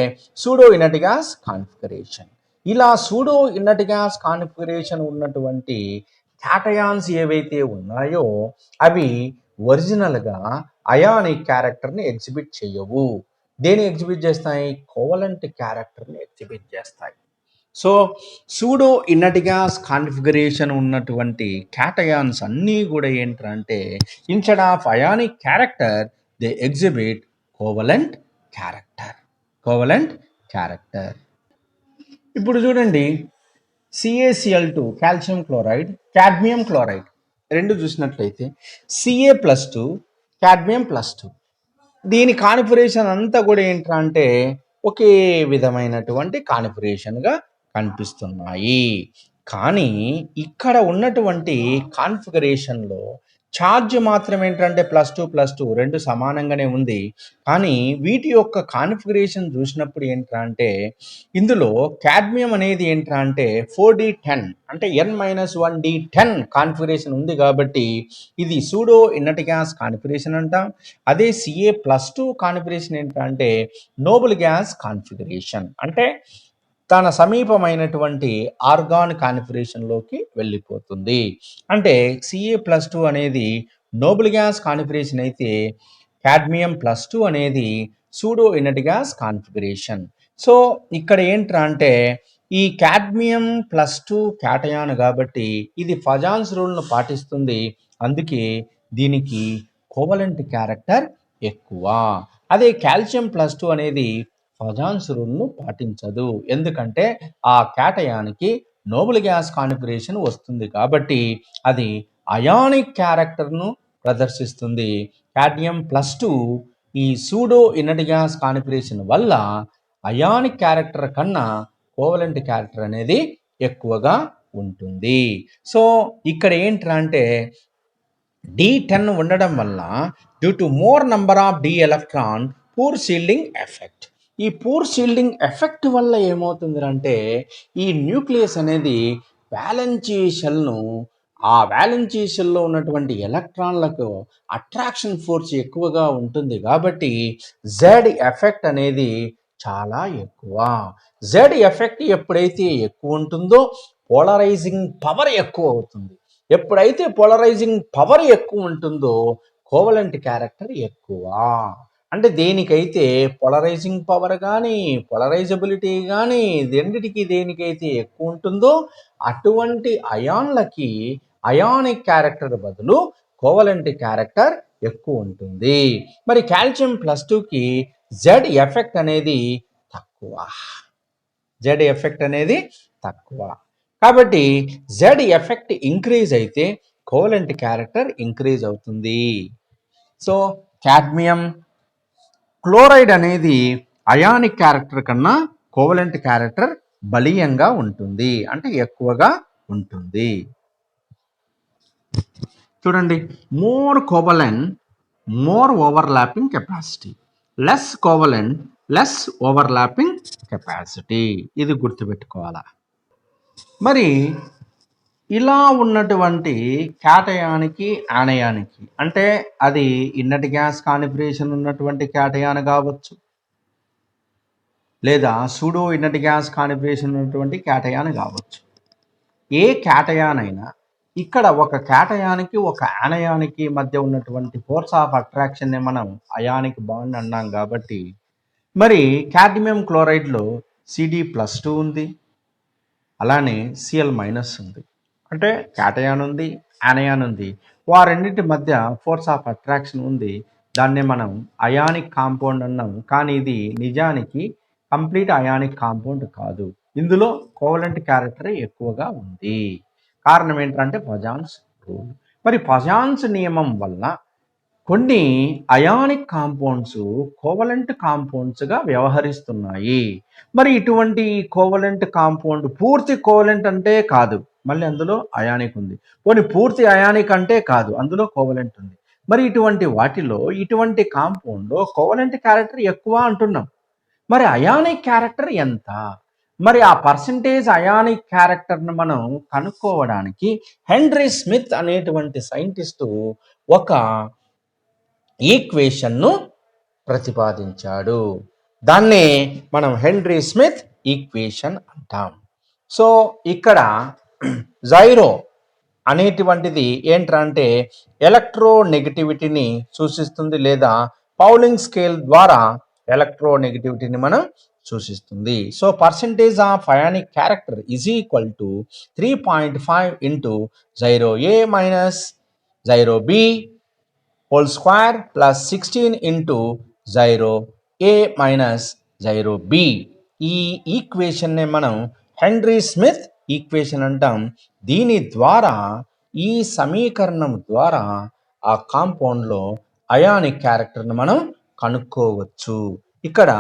Speaker 1: సూడో ఇనర్ట్ గ్యాస్ కాన్ఫిగరేషన్. ఇలా సూడో ఇనర్ట్ గ్యాస్ కాన్ఫిగరేషన్ ఉన్నటువంటి క్యాటయాన్స్ ఏవైతే ఉన్నాయో అవి ఒరిజినల్గా అయానిక్ క్యారెక్టర్ని ఎగ్జిబిట్ చేయవు. దేని ఎగ్జిబిట్ చేస్తాయి? కోవలెంట్ క్యారెక్టర్ని ఎగ్జిబిట్ చేస్తాయి. So pseudo inert gas configuration ఉన్నటువంటి క్యాటయాన్స్ అన్నీ కూడా ఏంటంటే instead of ionic character they exhibit covalent character. ఇప్పుడు చూడండి, CaCl2 calcium chloride, cadmium chloride రెండు చూసినట్లయితే Ca+2 కాడ్మియం+2 దీని కాన్ఫిగరేషన్ అంతా కూడా ఏంట్రా అంటే ఒకే విధమైనటువంటి కాన్ఫిగరేషన్గా కనిపిస్తున్నాయి. కానీ ఇక్కడ ఉన్నటువంటి కాన్ఫిగరేషన్లో ఛార్జ్ మాత్రం ఏంటంటే +2+2 రెండు సమానంగానే ఉంది. కానీ వీటి యొక్క కాన్ఫిగరేషన్ చూసినప్పుడు ఏంట్రా అంటే ఇందులో కాడ్మియం అనేది ఏంట్రా అంటే 4d10 అంటే n-1d10 కాన్ఫిగరేషన్ ఉంది కాబట్టి ఇది సూడో ఇనర్ట్ గ్యాస్ కాన్ఫిగరేషన్ అంటాం. అదే Ca+2 కాన్ఫిగరేషన్ ఏంట్రా అంటే నోబుల్ గ్యాస్ కాన్ఫిగరేషన్, అంటే తన సమీపమైనటువంటి ఆర్గాన్ కాన్ఫిగరేషన్లోకి వెళ్ళిపోతుంది. అంటే Ca+2 అనేది నోబుల్ గ్యాస్ కాన్ఫిగరేషన్ అయితే కాడ్మియం+2 అనేది pseudo inert gas configuration. So ఇక్కడ ఏంట్రా అంటే ఈ కాడ్మియం+2 క్యాటయాన్ కాబట్టి ఇది ఫజాన్స్ రూల్ను పాటిస్తుంది. అందుకే దీనికి కోవలెంట్ క్యారెక్టర్ ఎక్కువ. అదే కాల్షియం+2 అనేది ఫజాన్స్ రూల్ను పాటించదు. ఎందుకంటే ఆ క్యాటయానికి నోబుల్ గ్యాస్ కాన్ఫిగరేషన్ వస్తుంది కాబట్టి అది అయానిక్ క్యారెక్టర్ను ప్రదర్శిస్తుంది. కాడ్మియం+2 ఈ సూడో ఇనర్ట్ గ్యాస్ కాన్ఫిగరేషన్ వల్ల అయానిక్ క్యారెక్టర్ కన్నా కోవలెంట్ క్యారెక్టర్ అనేది ఎక్కువగా ఉంటుంది. సో ఇక్కడ ఏంట్రా అంటే D10 ఉండడం వల్ల due to more number of D electron poor shielding effect. ఈ పూర్ షీల్డింగ్ ఎఫెక్ట్ వల్ల ఏమవుతుందంటే ఈ న్యూక్లియస్ అనేది వ్యాలెన్సీ షెల్ను ఆ వ్యాలెన్సీ షెల్లో ఉన్నటువంటి ఎలక్ట్రాన్లకు అట్రాక్షన్ ఫోర్స్ ఎక్కువగా ఉంటుంది కాబట్టి జెడ్ ఎఫెక్ట్ అనేది చాలా ఎక్కువ. జెడ్ ఎఫెక్ట్ ఎప్పుడైతే ఎక్కువ ఉంటుందో పోలరైజింగ్ పవర్ ఎక్కువ అవుతుంది. ఎప్పుడైతే పోలరైజింగ్ పవర్ ఎక్కువ ఉంటుందో కోవలెంట్ క్యారెక్టర్ ఎక్కువ. అంటే దేనికైతే పోలరైజింగ్ పవర్ కానీ పోలరైజబిలిటీ కానీ రెండిటికి దేనికైతే ఎక్కువ ఉంటుందో అటువంటి అయాన్లకి అయానిక్ క్యారెక్టర్ బదులు కోవలెంట్ క్యారెక్టర్ ఎక్కువ ఉంటుంది. మరి కాల్షియం+2కి జెడ్ ఎఫెక్ట్ అనేది తక్కువ. కాబట్టి జెడ్ ఎఫెక్ట్ ఇంక్రీజ్ అయితే కోవలెంట్ క్యారెక్టర్ ఇంక్రీజ్ అవుతుంది. సో కాడ్మియం క్లోరైడ్ అనేది అయానిక్ క్యారెక్టర్ కన్నా కోవలెంట్ క్యారెక్టర్ బలీయంగా ఉంటుంది, అంటే ఎక్కువగా ఉంటుంది. చూడండి, more covalent more overlapping capacity, less covalent less overlapping capacity. ఇది గుర్తుపెట్టుకోవాలా. మరి ఇలా ఉన్నటువంటి క్యాటయానికి ఆనయానికి అంటే అది ఇన్నర్ట్ గ్యాస్ కాన్ఫిగరేషన్ ఉన్నటువంటి క్యాటయాన్ కావచ్చు, లేదా సూడో ఇన్నర్ట్ గ్యాస్ కాన్ఫిగరేషన్ ఉన్నటువంటి క్యాటయాన్ కావచ్చు. ఏ క్యాటయాన్ అయినా ఇక్కడ ఒక క్యాటయానికి ఒక ఆనయానికి మధ్య ఉన్నటువంటి ఫోర్స్ ఆఫ్ అట్రాక్షన్ని మనం అయానిక్ బాండ్ అన్నాం కాబట్టి మరి కాడ్మియం క్లోరైడ్లో Cd+2 ఉంది, అలానే Cl- ఉంది. అంటే క్యాటయాన్ ఉంది, ఆనయాన్ ఉంది, వారెన్నిటి మధ్య ఫోర్స్ ఆఫ్ అట్రాక్షన్ ఉంది. దాన్నే మనం అయానిక్ కాంపౌండ్ అన్నాం. కానీ ఇది నిజానికి కంప్లీట్ అయానిక్ కాంపౌండ్ కాదు. ఇందులో కోవలెంట్ క్యారెక్టర్ ఎక్కువగా ఉంది. కారణం ఏంటంటే పజాన్స్ రూల్. మరి పజాన్స్ నియమం వల్ల కొన్ని అయానిక్ కాంపౌండ్స్ కోవలెంట్ కాంపౌండ్స్గా వ్యవహరిస్తున్నాయి. మరి ఇటువంటి కోవలెంట్ కాంపౌండ్ పూర్తి కోవలెంట్ అంటే కాదు, మళ్ళీ అందులో అయానిక్ ఉంది. కొన్ని పూర్తి అయానిక్ అంటే కాదు, అందులో కోవలెంట్ ఉంది. మరి ఇటువంటి వాటిలో ఇటువంటి కాంపౌండ్లో కోవలెంట్ క్యారెక్టర్ ఎక్కువ అంటున్నాం. మరి అయానిక్ క్యారెక్టర్ ఎంత? మరి ఆ పర్సంటేజ్ అయానిక్ క్యారెక్టర్ను మనం కనుక్కోవడానికి హెన్రీ స్మిత్ అనేటువంటి సైంటిస్టు ఒక ఈక్వేషన్ను ప్రతిపాదించాడు. దాన్నే మనం హెన్రీ స్మిత్ ఈక్వేషన్ అంటాం. సో ఇక్కడ జైరో అనేటువంటిది ఏంటంటే ఎలక్ట్రోనెగటివిటీని సూచిస్తుంది, లేదా పౌలింగ్ స్కేల్ ద్వారా ఎలక్ట్రోనెగటివిటీని మనం సూచిస్తుంది. So percentage of ionic character is equal to 3.5 into జైరో ఏ మైనస్ జైరో B whole square plus 16 into జైరో ఏ మైనస్ జైరో బి. ఈ ఈక్వేషన్నే మనం హెన్రీ స్మిత్ ఈక్వేషన్ అంటాం. దీని ద్వారా, ఈ సమీకరణం ద్వారా ఆ కాంపౌండ్లో అయానిక్ క్యారెక్టర్ను మనం కనుక్కోవచ్చు. ఇక్కడ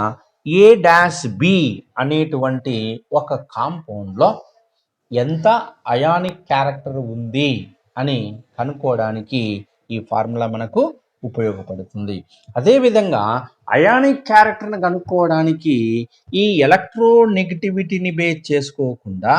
Speaker 1: ఏ డాష్ బి అనేటువంటి ఒక కాంపౌండ్లో ఎంత అయానిక్ క్యారెక్టర్ ఉంది అని కనుక్కోవడానికి ఈ ఫార్ములా మనకు ఉపయోగపడుతుంది. అదేవిధంగా అయానిక్ క్యారెక్టర్ని కనుక్కోవడానికి ఈ ఎలక్ట్రోనెగటివిటీని బేస్ చేసుకోకుండా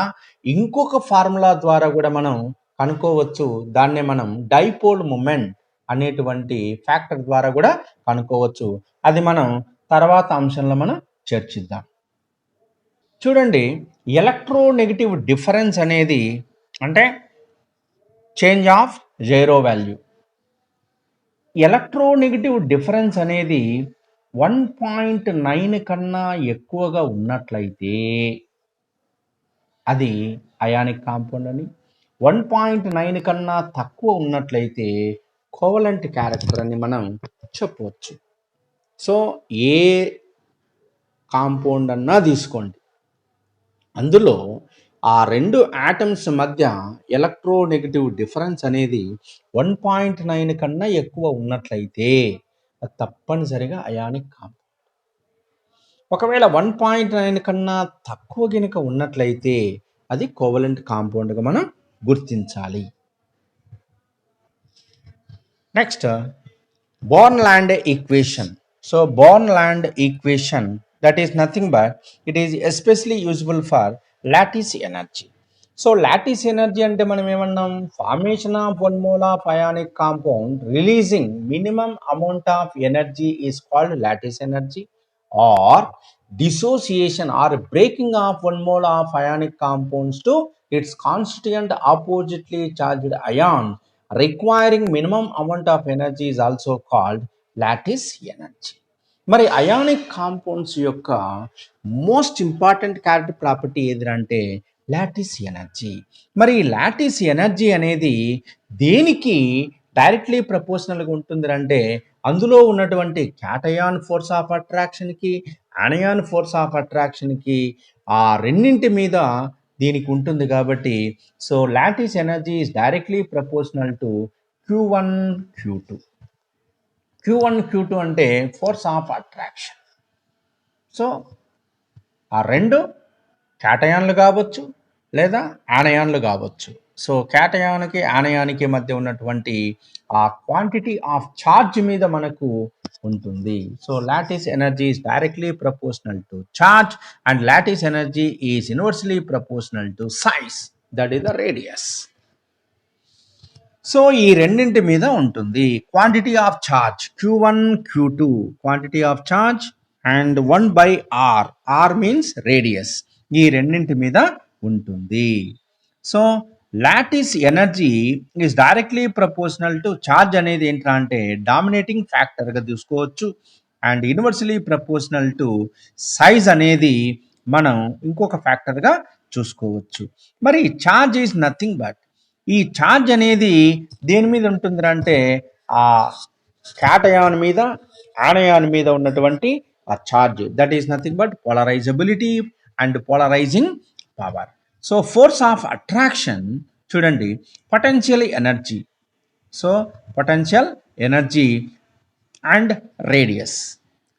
Speaker 1: ఇంకొక ఫార్ములా ద్వారా కూడా మనం కనుక్కోవచ్చు. దాన్నే మనం డైపోల్ మూమెంట్ అనేటువంటి ఫ్యాక్టర్ ద్వారా కూడా కనుక్కోవచ్చు. అది మనం తర్వాత అంశంలో మనం చర్చిద్దాం. చూడండి, ఎలక్ట్రోనెగటివ్ డిఫరెన్స్ అనేది అంటే change of zero value. Electronegative difference అనేది 1.9 కన్నా ఎక్కువగా ఉన్నట్లయితే అది అయానిక్ కాంపౌండ్ అని, 1.9 కన్నా తక్కువ ఉన్నట్లయితే కోవలెంట్ క్యారెక్టర్ అని మనం చెప్పవచ్చు. సో ఏ కాంపౌండ్ అన్నా తీసుకోండి, అందులో ఆ రెండు ఆటమ్స్ మధ్య ఎలక్ట్రోనెగటివ్ డిఫరెన్స్ అనేది 1.9 కన్నా ఎక్కువ ఉన్నట్లయితే అది తప్పనిసరిగా అయానిక్ కాంపౌండ్. ఒకవేళ 1.9 కన్నా తక్కువ గనుక ఉన్నట్లయితే అది కోవలెంట్ కాంపౌండ్గా మనం గుర్తించాలి. Next, Born Lande equation. So Born Lande equation, that is nothing but it is especially useful for lattice energy. So lattice energy అంటే మనం ఏమన్నాం, formation of 1 mole of ionic compound releasing minimum amount of energy is called lattice energy, or dissociation or breaking of 1 mole of ionic compounds to its constituent oppositely charged ion requiring minimum amount of energy is also called lattice energy. మరి ionic compounds యొక్క most important character property ఏదంటే lattice energy. మరి ఈ lattice energy అనేది దేనికి directly ప్రపోర్షనల్గా ఉంటుంది అంటే అందులో ఉన్నటువంటి క్యాటయాన్ ఫోర్స్ ఆఫ్ అట్రాక్షన్కి, యానయాన్ ఫోర్స్ ఆఫ్ అట్రాక్షన్కి, ఆ రెండింటి మీద దీనికి ఉంటుంది. కాబట్టి so lattice energy is directly proportional to Q1 Q2. Q1 Q2 అంటే ఫోర్స్ ఆఫ్ అట్రాక్షన్. సో ఆ రెండు క్యాటయాన్లు కావచ్చు లేదా యానయాన్లు కావచ్చు. సో క్యాటయాన్కి యానయానికి మధ్య ఉన్నటువంటి ఆ క్వాంటిటీ ఆఫ్ ఛార్జ్ మీద మనకు ఉంటుంది. So lattice energy is directly proportional to charge and lattice energy is inversely proportional to size, that is the radius. So ఈ రెండింటి మీద ఉంటుంది quantity of charge Q1 Q2, quantity of charge and 1/r, r means radius, ఈ రెండింటి మీద ఉంటుంది. So lattice energy is directly proportional to charge అనేది ఏంటంటే అంటే డామినేటింగ్ ఫ్యాక్టర్గా తీసుకోవచ్చు, and universally proportional to size అనేది మనం ఇంకొక ఫ్యాక్టర్గా చూసుకోవచ్చు. మరి ఛార్జ్ ఈజ్ నథింగ్ బట్, ఈ ఛార్జ్ అనేది దేని మీద ఉంటుంది అంటే ఆ క్యాటయాన్ మీద యానయాన్ మీద ఉన్నటువంటి ఆ charge, that is nothing but polarizability and polarizing power. So force of attraction చూడండి, potential energy. So potential energy and radius.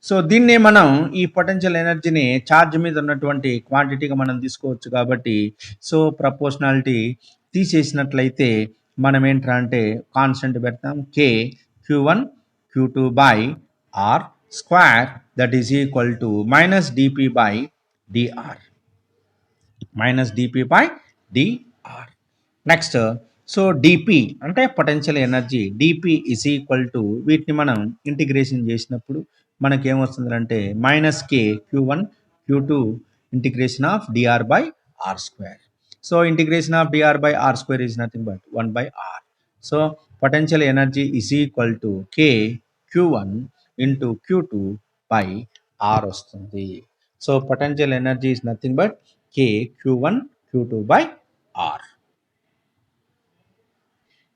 Speaker 1: So దీన్నే మనం ఈ పొటెన్షియల్ ఎనర్జీని ఛార్జ్ మీద ఉన్నటువంటి క్వాంటిటీగా మనం తీసుకోవచ్చు. కాబట్టి సో ప్రపోర్షనాలిటీ తీసేసినట్లయితే మనం ఏంటంటే కాన్స్టెంట్ పెడతాం K Q1 Q2 by R square, that is equal to minus dP by dR. Minus DP by DR. Next, so DP అంటే potential energy, DP is equal to వీటిని మనం ఇంటిగ్రేషన్ చేసినప్పుడు మనకేమొస్తుందంటే minus K Q one Q two integration of DR by R square. So integration of DR by R square is nothing but 1 by R. So potential energy is equal to K Q one into Q two by R వస్తుంది. So potential energy is nothing but K Q one Q two by R.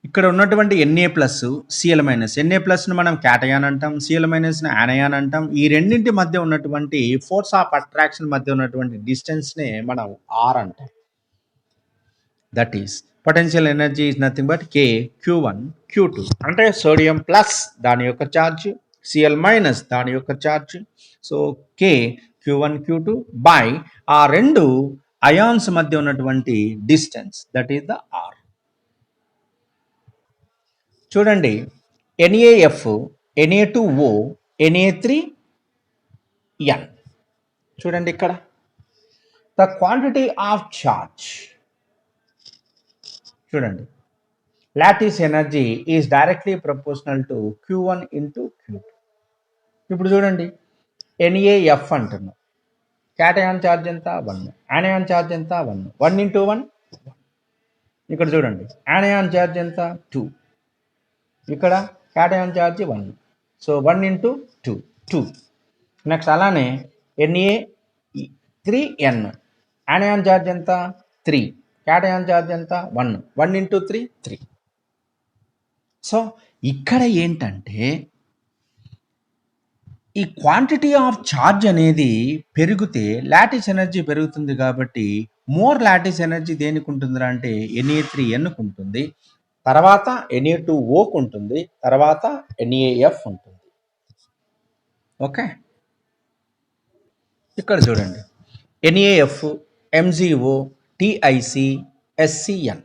Speaker 1: ఇక్కడ ఉన్నటువంటి Na plus Cl minus, Na ప్లస్ను మనం cation అంటాం, Cl మైనస్ని యానయాన్ అంటాం. ఈ రెండింటి మధ్య ఉన్నటువంటి ఫోర్స్ ఆఫ్ అట్రాక్షన్ మధ్య ఉన్నటువంటి డిస్టెన్స్నే మనం ఆర్ అంటాం. That is potential energy is nothing but K Q one Q two అంటే సోడియం ప్లస్ దాని యొక్క ఛార్జ్, Cl మైనస్ దాని యొక్క charge. So K Q one Q two by ఆ రెండు అయాన్స్ మధ్య ఉన్నటువంటి distance, that is the R. చూడండి, NaF, Na2O, Na3N. చూడండి ఇక్కడ ద క్వాంటిటీ ఆఫ్ ఛార్జ్. చూడండి, lattice energy is directly proportional to Q1 into Q2. ఇప్పుడు చూడండి, NaF అంటున్నాం, క్యాటయాన్ ఛార్జ్ ఎంత 1, యానయాన్ ఛార్జ్ ఎంత 1, 1 ఇంటూ 1. ఇక్కడ చూడండి, యానయాన్ ఛార్జ్ ఎంత 2, ఇక్కడ cation charge 1, so 1 into 2 2. Next అలానే Na3N, యానయాన్ ఛార్జ్ ఎంత 3, క్యాటయాన్ ఛార్జ్ ఎంత 1, 1 ఇంటూ 3 3. సో ఇక్కడ ఏంటంటే ఈ క్వాంటిటీ ఆఫ్ ఛార్జ్ అనేది పెరిగితే లాటిస్ ఎనర్జీ పెరుగుతుంది కాబట్టి మోర్ లాటిస్ ఎనర్జీ దేనికి ఉంటుందిరా అంటే Na3Nకు ఉంటుంది, తర్వాత Na2Oకు ఉంటుంది, తర్వాత NaF ఉంటుంది. ఓకే, ఇక్కడ చూడండి, NaF, MgO, TiC, SCN,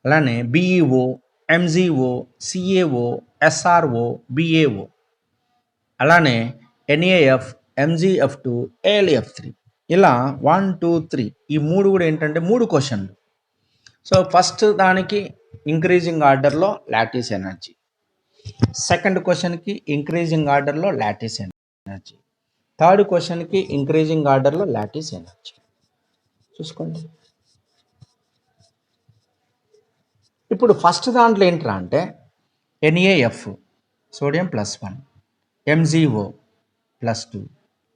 Speaker 1: అలానే BeO, MgO, CaO, SRO, BaO, అలానే NaF, MgF2, AlF3. ఇలా 1 2 3 ఈ మూడు కూడా ఏంటంటే 3 క్వశ్చన్లు. సో ఫస్ట్ దానికి ఇంక్రీజింగ్ ఆర్డర్లో లాటిస్ ఎనర్జీ, సెకండ్ క్వశ్చన్కి ఇంక్రీజింగ్ ఆర్డర్లో లాటిస్ ఎనర్జీ, థర్డ్ క్వశ్చన్కి ఇంక్రీజింగ్ ఆర్డర్లో లాటిస్ ఎనర్జీ. చూసుకోండి, ఇప్పుడు ఫస్ట్ దాంట్లో ఏంట్రా అంటే NaF sodium +1, MgO +2,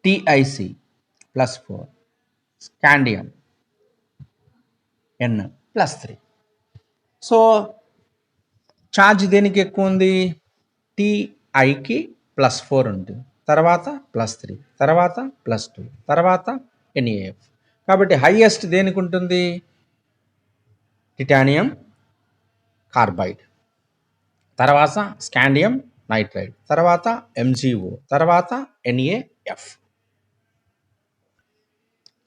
Speaker 1: TiC +4, scandium N +3. So charge దేనికి ఎక్కువ ఉంది, Tiకి +4 ఉంటుంది, తర్వాత +3, తర్వాత +2, తర్వాత NaF. కాబట్టి హైయెస్ట్ దేనికి ఉంటుంది, టిటానియం కార్బైడ్, తర్వాత స్కాండియం నైట్రైడ్, తర్వాత MgO, తర్వాత NaF.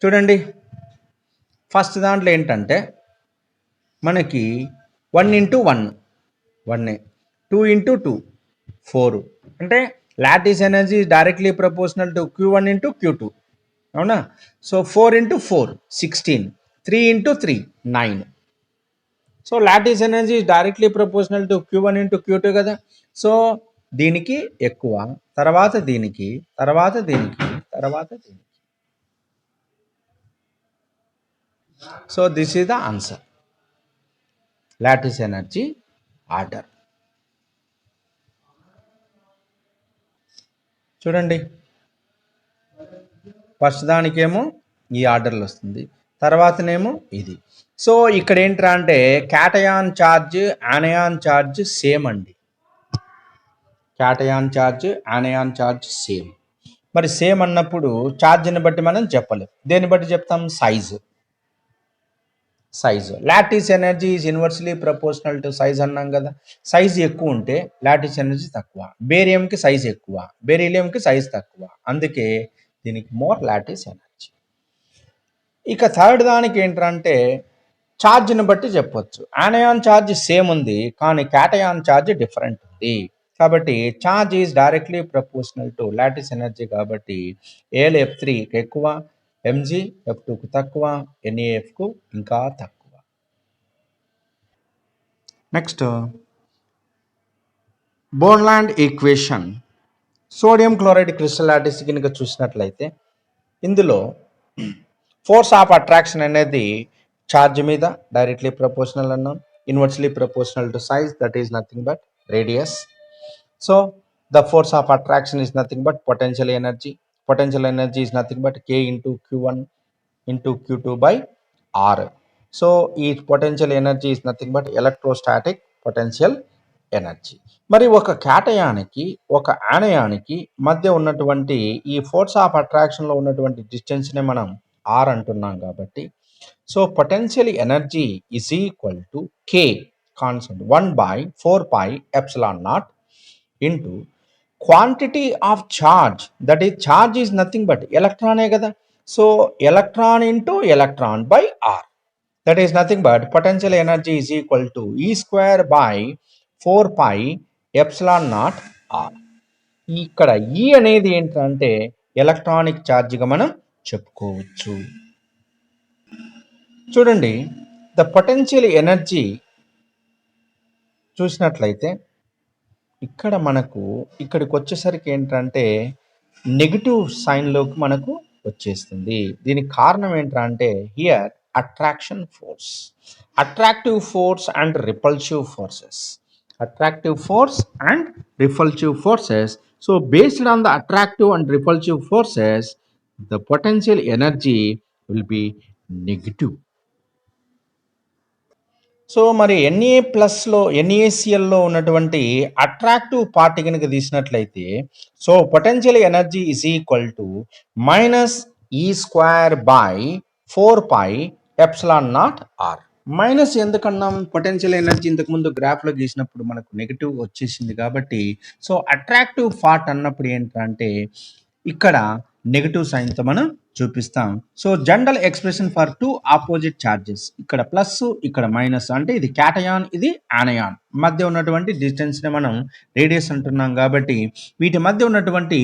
Speaker 1: చూడండి, ఫస్ట్ దాంట్లో ఏంటంటే మనకి 1 ఇంటూ 1 1, 2 ఇంటూ 2 4, అంటే lattice energy directly proportional to Q1 into Q2, అవునా. So 4 into 4 16, 3 into 3 9. So lattice energy directly proportional to Q1 into Q2 కదా. సో దీనికి ఎక్కువ, తర్వాత దీనికి, తర్వాత దీనికి, తర్వాత దీనికి. So this is the answer, lattice energy order. చూడండి, ఫస్ట్ దానికేమో ఈ ఆర్డర్లో వస్తుంది, తర్వాతనేమో ఇది. సో ఇక్కడ ఏంట్రా అంటే cation charge, anion charge same అండి. Cation charge, anion charge same. మరి సేమ్ అన్నప్పుడు ఛార్జ్ని బట్టి మనం చెప్పలేం, దేన్ని బట్టి చెప్తాం, size. Lattice energy is inversely proportional to size అన్నాం కదా. సైజ్ ఎక్కువ ఉంటే లాటిస్ ఎనర్జీ తక్కువ, బేరియంకి సైజ్ ఎక్కువ, బెరీలియంకి సైజ్ తక్కువ, అందుకే దీనికి మోర్ లాటిస్ ఎనర్జీ. ఇక థర్డ్ దానికి ఏంటంటే ఛార్జ్ని బట్టి చెప్పొచ్చు. యానయాన్ ఛార్జ్ సేమ్ ఉంది కానీ క్యాటయాన్ ఛార్జ్ డిఫరెంట్ ఉంది, కాబట్టి charge is directly proportional to lattice energy, కాబట్టి AlF3 ఎక్కువ, ఎంజీ F2కు తక్కువ, NaFకు ఇంకా తక్కువ. Next Born Lande equation. Sodium chloride crystal lattice కనుక చూసినట్లయితే ఇందులో ఫోర్స్ ఆఫ్ అట్రాక్షన్ అనేది ఛార్జ్ మీద డైరెక్ట్లీ ప్రపోర్షనల్ అన్నాం, inversely proportional to size, that is nothing but radius. So the force of attraction is nothing but potential energy. Potential energy is nothing but K into Q1 into Q2 by R. So each potential energy is nothing but electrostatic potential energy. మరి ఒక క్యాటయానికి ఒక ఆనయానికి మధ్య ఉన్నటువంటి ఈ force of అట్రాక్షన్లో ఉన్నటువంటి డిస్టెన్స్నే మనం R అంటున్నాం కాబట్టి so potential energy is equal to K constant 1/4πε0 into quantity of charge, that is charge is nothing but electron kada, so electron into electron by R, that is nothing but potential energy is equal to E square by 4πε0 R. ఇక్కడ E అనేది ఏంటంటే electronic ఛార్జ్గా మనం చెప్పుకోవచ్చు. చూడండి, the potential energy చూసినట్లయితే ఇక్కడ మనకు ఇక్కడికి వచ్చేసరికి ఏంటంటే నెగిటివ్ సైన్లోకి మనకు వచ్చేస్తుంది. దీనికి కారణం ఏంటంటే here attraction force, attractive force and repulsive forces, attractive force and repulsive forces. So based on the attractive and repulsive forces the potential energy will be negative. So మరి NaClలో ఉన్నటువంటి అట్రాక్టివ్ పార్ట్ కనుక తీసినట్లయితే so potential energy is equal to -E²/4πε0 R. Minus ఎందుకన్నాం? Potential energy ఇంతకుముందు గ్రాఫ్లో గీసినప్పుడు మనకు నెగిటివ్ వచ్చేసింది కాబట్టి సో అట్రాక్టివ్ పార్ట్ అన్నప్పుడు ఏంటంటే ఇక్కడ నెగిటివ్ సైన్తో మనం చూపిస్తాం. So general expression for two opposite charges, ఇక్కడ ప్లస్ ఇక్కడ మైనస్, అంటే ఇది క్యాటయాన్ ఇది ఆనయాన్ మధ్య ఉన్నటువంటి డిస్టెన్స్ని మనం రేడియస్ అంటున్నాం కాబట్టి వీటి మధ్య ఉన్నటువంటి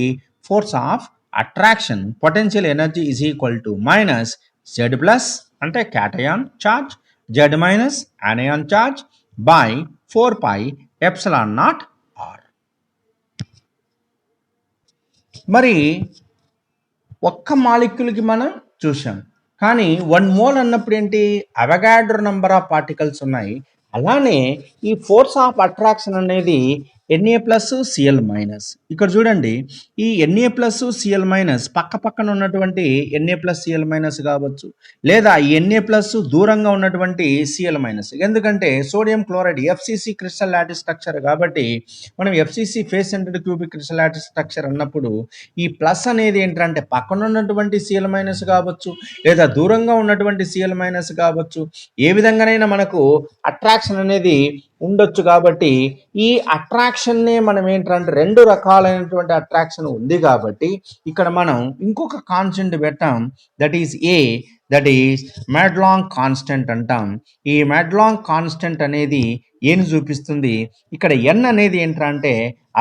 Speaker 1: force of attraction potential energy is equal to -Z plus అంటే cation charge, Z minus anion charge by 4πε0 R. మరి ఒక్క మాలిక్యూల్కి మనం చూసాం, కానీ 1 మోల్ అన్నప్పుడు ఏంటి అవగాడ్రో నెంబర్ ఆఫ్ పార్టికల్స్ ఉన్నాయి. అలానే ఈ ఫోర్స్ ఆఫ్ అట్రాక్షన్ అనేది Na+Cl-. ఇక్కడ చూడండి, ఈ Na+Cl- పక్క పక్కన ఉన్నటువంటి Na+Cl- కావచ్చు, లేదా ఈ Na+ దూరంగా ఉన్నటువంటి Cl-. ఎందుకంటే sodium chloride FCC crystal lattice structure కాబట్టి మనం FCC face centred cubic crystal lattice structure అన్నప్పుడు ఈ ప్లస్ అనేది ఏంటంటే పక్కన ఉన్నటువంటి Cl- కావచ్చు, లేదా దూరంగా ఉన్నటువంటి Cl- కావచ్చు, ఏ విధంగానైనా మనకు అట్రాక్షన్ అనేది ఉండొచ్చు. కాబట్టి ఈ అట్రాక్షన్నే మనం ఏంటంటే రెండు రకాలైనటువంటి అట్రాక్షన్ ఉంది కాబట్టి ఇక్కడ మనం ఇంకొక కాన్స్టెంట్ పెట్టాం, that is that is Madelung constant అంటాం. ఈ మాడ్లాంగ్ కాన్స్టెంట్ అనేది ఏం చూపిస్తుంది? ఇక్కడ N అనేది ఏంటంటే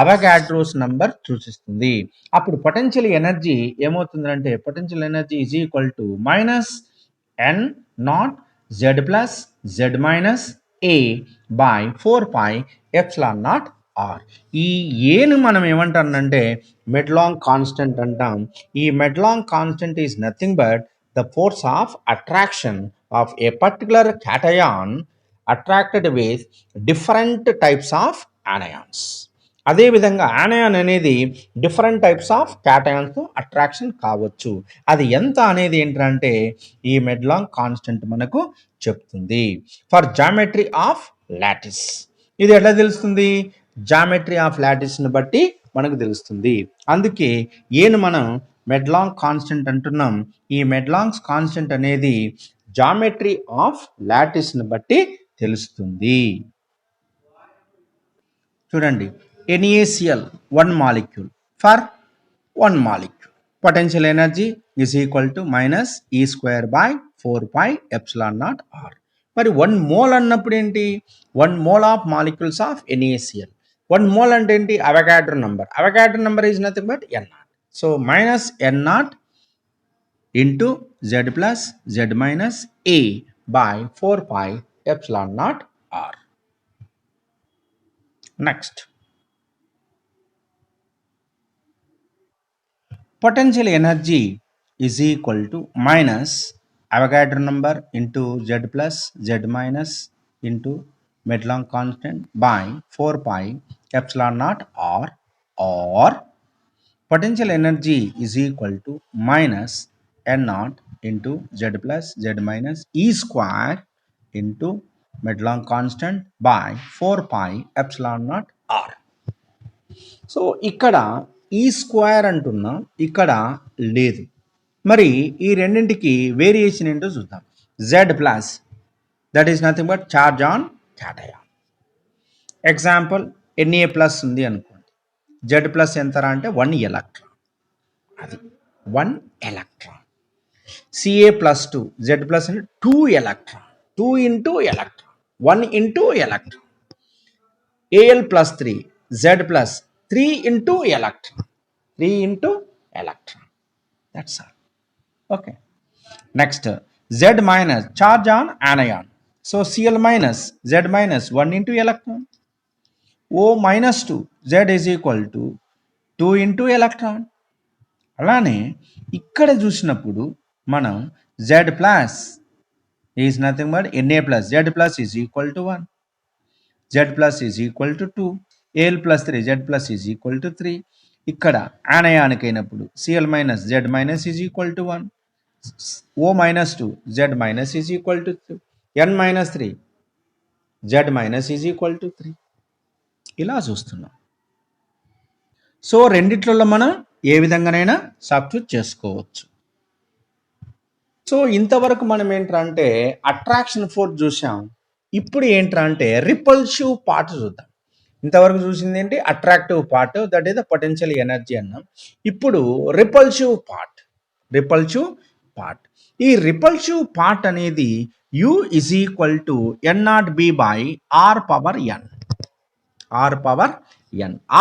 Speaker 1: అవగాడ్రోస్ నంబర్ సూచిస్తుంది. అప్పుడు పొటెన్షియల్ ఎనర్జీ ఏమవుతుందంటే potential energy is equal to -N0 Z plus Z minus A by 4πε0 R. ఈ ఏను మనం ఏమంటానంటే మెడ్లాంగ్ కాన్స్టెంట్ అంటాం. ఈ Madelung constant is nothing but the force of attraction of a particular cation attracted with different types of anions. అదేవిధంగా anion అనేది different types of క్యాటయాన్స్తో attraction కావచ్చు. అది ఎంత అనేది ఏంటంటే ఈ మెడ్లాంగ్ కాన్స్టెంట్ మనకు చెప్తుంది. ఫర్ జామెట్రీ ఆఫ్ లాటిస్ ఇది ఎట్లా తెలుస్తుంది? జామెట్రీ ఆఫ్ లాటిస్ని బట్టి మనకు తెలుస్తుంది. అందుకే ఏను మనం మెడ్లాంగ్ కాన్స్టెంట్ అంటున్నాం. ఈ మెడ్లాంగ్ కాన్స్టెంట్ అనేది జామెట్రీ ఆఫ్ లాటిస్ని బట్టి తెలుస్తుంది. చూడండి, NaCl 1 molecule for 1 molecule potential energy is equal to -E²/4πε0 R. మరి 1 మోల్ అన్నప్పుడు ఏంటి? 1 mole of molecules of NaCl. 1 mole అంటే ఏంటి? Avogadro number. Avogadro number is nothing but N0. So -N0 into z plus z minus a by 4 pi epsilon naught r. Next, potential energy is equal to minus Avogadro number into z plus z minus into Madelung constant by 4 pi epsilon naught r, or potential energy is equal to minus n naught into z plus z minus e square into Madelung constant by 4 pi epsilon naught r. So ఇక్కడ ఈ square అంటున్నాం, ఇక్కడ లేదు. మరి ఈ రెండింటికి variation ఏంటో చూద్దాం. Z plus, that is nothing but charge on cation. Example N A plus ఉంది అనుకోండి, జెడ్ ప్లస్ ఎంతరా అంటే 1 ఎలక్ట్రాన్, అది 1 electron. CA plus 2, Z plus అంటే 2 electron, 2 into electron, 1 into electron. AL plus 3, Z plus 3 into electron, 3 into electron. That's all. Okay. Next, Z minus, charge on anion. So Cl minus, Z minus 1 into electron. O minus 2, Z is equal to 2 into electron. అలానే ఇక్కడ చూసినప్పుడు మనం Z plus is nothing but Na plus, Z plus is equal to 1. Z plus is equal to 2. Al plus 3, Z plus is equal to 3. ఇక్కడ anionic అయినప్పుడు Cl minus Z minus is equal to 1. O minus 2, Z minus is equal to 2. N minus 3, Z minus is equal to 3. ఇలా చూస్తున్నాం. So రెండిట్లలో మనం ఏ విధంగానైనా substitute చేసుకోవచ్చు. So ఇంతవరకు మనం ఏంటంటే అట్రాక్షన్ ఫోర్స్ చూసాం. ఇప్పుడు ఏంటంటే రిపల్సివ్ పార్ట్ చూద్దాం. ఇంతవరకు చూసింది ఏంటి? Attractive part, that is the potential energy అన్నాం. ఇప్పుడు రిపల్సివ్ పార్ట్. ఈ రిపల్సివ్ పార్ట్ అనేది U is equal to N0B by R power N.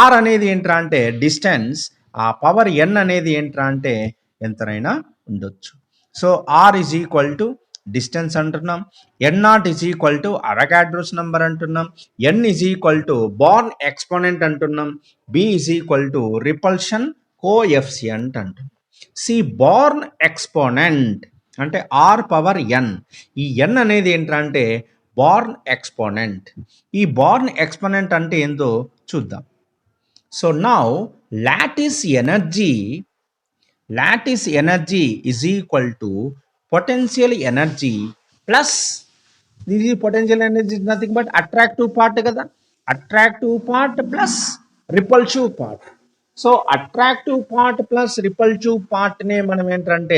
Speaker 1: R అనేది ఏంట్రా అంటే డిస్టెన్స్, ఆ పవర్ N అనేది ఏంట్రా అంటే ఎంతనైనా ఉండొచ్చు. So R is equal to distance అంటున్నాం, N0 is equal to Avogadro's number అంటున్నాం, N is equal to Born exponent అంటున్నాం, B is equal to repulsion coefficient అంటున్నాం. సి బోర్న్ ఎక్స్పోనెంట్ అంటే R పవర్ N. ఈ N అనేది ఏంటంటే Born exponent. ఈ Born exponent అంటే ఏందో చూద్దాం. So now lattice energy is equal to potential energy plus, this is potential energy is nothing but attractive part కదా, attractive part plus repulsive part. So attractive part plus repulsive part నే మనం ఏంటంటే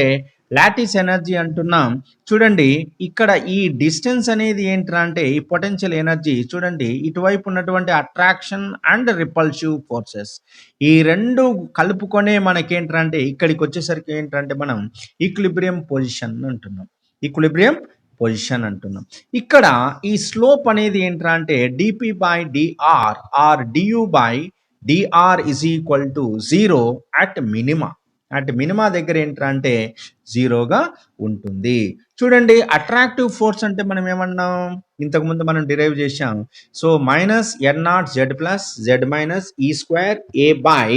Speaker 1: lattice energy అంటున్నాం. చూడండి ఇక్కడ ఈ distance అనేది ఏంట్రా అంటే ఈ పొటెన్షియల్ ఎనర్జీ, చూడండి ఇటువైపు ఉన్నటువంటి అట్రాక్షన్ అండ్ రిపల్సివ్ ఫోర్సెస్, ఈ రెండు కలుపుకొనే మనకేంట్రా అంటే ఇక్కడికి వచ్చేసరికి ఏంటంటే మనం ఈక్విలిబ్రియం పొజిషన్ అంటున్నాం. ఇక్కడ ఈ స్లోప్ అనేది ఏంట్రా అంటే DP by DR or DU by dr is equal to 0 at minima దగ్గర ఏంట్రా అంటే జీరోగా ఉంటుంది. చూడండి అట్రాక్టివ్ ఫోర్స్ అంటే మనం ఏమన్నాం, ఇంతకుముందు మనం డిరైవ్ చేసాం. So minus N0 Z plus Z minus E square A by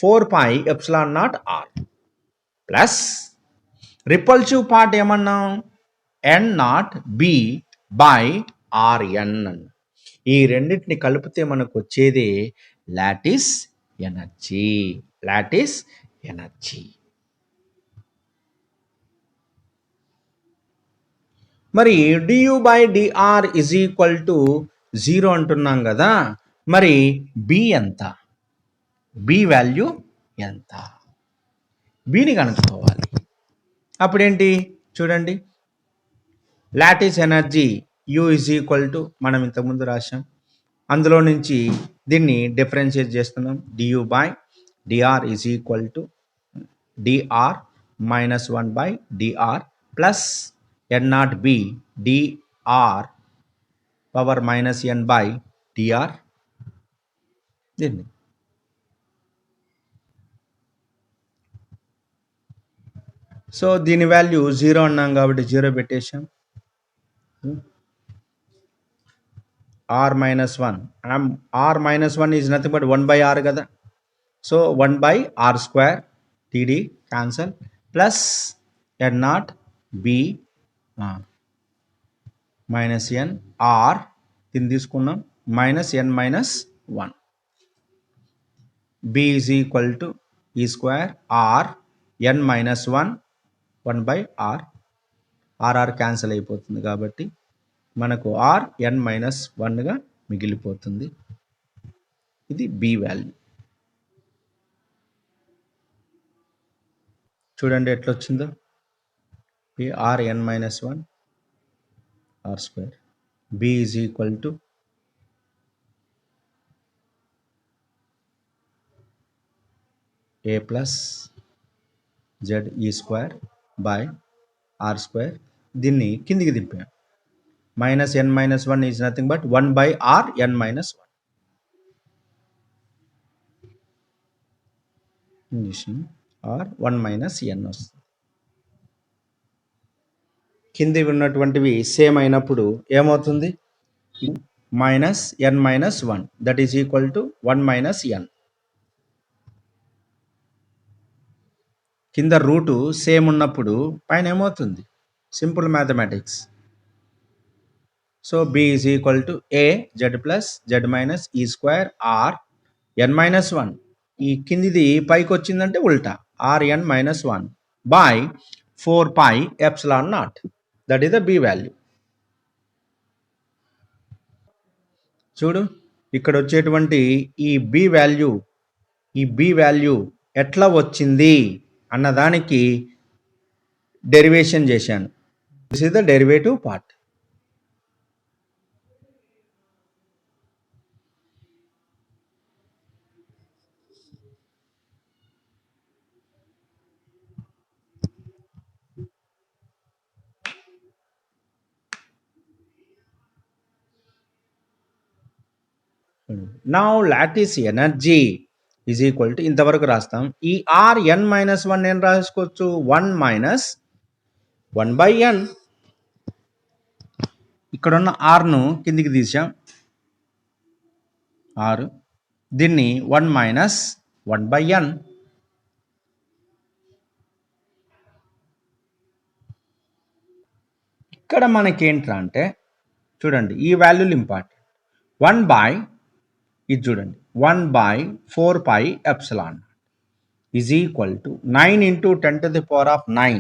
Speaker 1: 4 pi epsilon naught R plus repulsive part ఏమన్నాం N0 B బై RN అన్న. ఈ రెండింటిని కలిపితే మనకు వచ్చేది లాటిస్ ఎనర్జీ. మరి DU by DR is equal to 0 అంటున్నాం కదా, మరి బి ఎంత, బి వాల్యూ ఎంత, బిని కనుక్కోవాలి. అప్పుడేంటి చూడండి, lattice energy U is equal to మనం ఇంతకుముందు రాసాం, అందులో నుంచి దీన్ని డిఫరెన్షియేట్ చేస్తున్నాం. DU by DR is equal to DR minus 1 by DR plus N0 B DR power minus N by DR. దీన్ని సో దీని వాల్యూ 0 అన్నాం కాబట్టి 0 పెట్టేసాం. r minus 1. R minus 1 is nothing but 1 by r కదా. So 1 by r square td cancel plus n naught b minus n r దీన్ని తీసుకున్నాం minus n minus 1. b is equal to e square r n minus 1 1 by r. r cancel అయిపోతుంది కాబట్టి మనకు r n minus 1గా మిగిలిపోతుంది. ఇది b value. చూడండి ఎట్లా వచ్చిందో. r n minus 1 r square. b is equal to a plus z ఈ స్క్వేర్ బై r స్క్వేర్. దీన్ని కిందికి దింపాం. minus n minus 1 is nothing but 1 by r n minus 1. r 1 minus n వస్తుంది. కింది ఉన్నటువంటివి same అయినప్పుడు ఏమవుతుంది? Minus n minus 1 that is equal to 1 minus n. కింద route same ఉన్నప్పుడు పైన ఏమవుతుంది? Simple mathematics. So b is equal to a z plus z minus e square r n minus 1. ఈ కిందిది పైకి వచ్చిందంటే ఉల్టా r n minus 1 by 4 pi epsilon naught. That is the b value. చూడు ఇక్కడ వచ్చేటువంటి ఈ b వాల్యూ ఎట్లా వచ్చింది అన్నదానికి డెరివేషన్ చేశాను. This is the derivative part. Now lattice energy is equal to ఇంతవరకు రాస్తాం. ఈ ఆర్ ఎన్ మైనస్ 1 నేను రాసుకోవచ్చు 1 మైనస్ 1 బై ఎన్. ఇక్కడున్న ఆర్ను కిందికి తీసాం ఆరు. దీన్ని 1 మైనస్ 1 బై ఎన్. ఇక్కడ మనకేంట్రా అంటే చూడండి ఈ వాల్యూలు ఇంపార్టెంట్. 1 బై ఇది చూడండి 1 by 4 pi epsilon is equal to 9 into 10 to the power of 9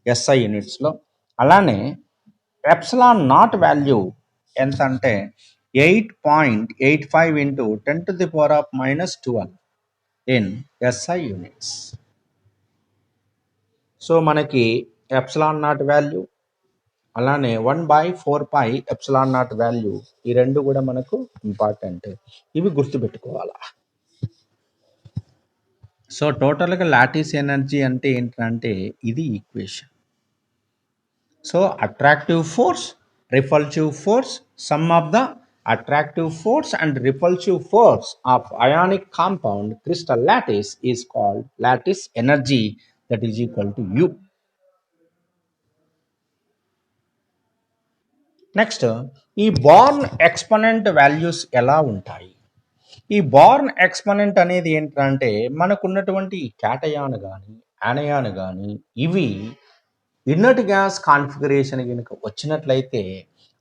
Speaker 1: SI యూనిట్స్లో. అలానే ఎప్సిలాన్ నాట్ వాల్యూ ఎంత అంటే 8.85 into 10 to the power of -12 in SI units. So మనకి ఎప్సిలాన్ నాట్ వాల్యూ అలానే 1 by 4 pi epsilon naught value ఈ రెండు కూడా మనకు ఇంపార్టెంట్. ఇవి గుర్తుపెట్టుకోవాలా. సో టోటల్గా లాటిస్ ఎనర్జీ అంటే ఏంటంటే ఇది equation. So attractive force, repulsive force, some of the attractive force and repulsive force of ionic compound crystal lattice is called lattice energy that is equal to U. Next ఈ born exponent values ఎలా ఉంటాయి? ఈ born exponent అనేది ఏంటంటే మనకున్నటువంటి cation కానీ యానయాన్ కానీ ఇవి ఇన్నర్ట్ గ్యాస్ కాన్ఫిగరేషన్ కనుక వచ్చినట్లయితే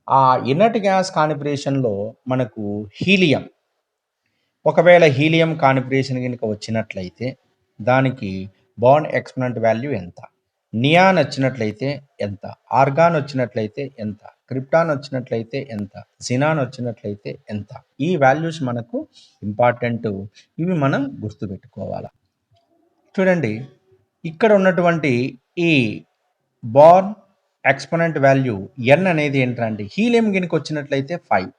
Speaker 1: ఆ ఇన్నర్ట్ గ్యాస్ కాన్ఫిగరేషన్లో మనకు హీలియం, ఒకవేళ హీలియం కాన్ఫిగరేషన్ కనుక వచ్చినట్లయితే దానికి బార్న్ ఎక్స్పోనెంట్ వాల్యూ ఎంత, నియాన్ వచ్చినట్లయితే ఎంత, ఆర్గాన్ వచ్చినట్లయితే ఎంత, క్రిప్టాన్ వచ్చినట్లయితే ఎంత, జినాన్ వచ్చినట్లయితే ఎంత. ఈ వాల్యూస్ మనకు ఇంపార్టెంట్. ఇవి మనం గుర్తుపెట్టుకోవాలి. చూడండి ఇక్కడ ఉన్నటువంటి ఈ బార్న్ ఎక్స్పోనెంట్ వాల్యూ n అనేది ఏంటంటే హీలియం గినికి వచ్చినట్లయితే 5,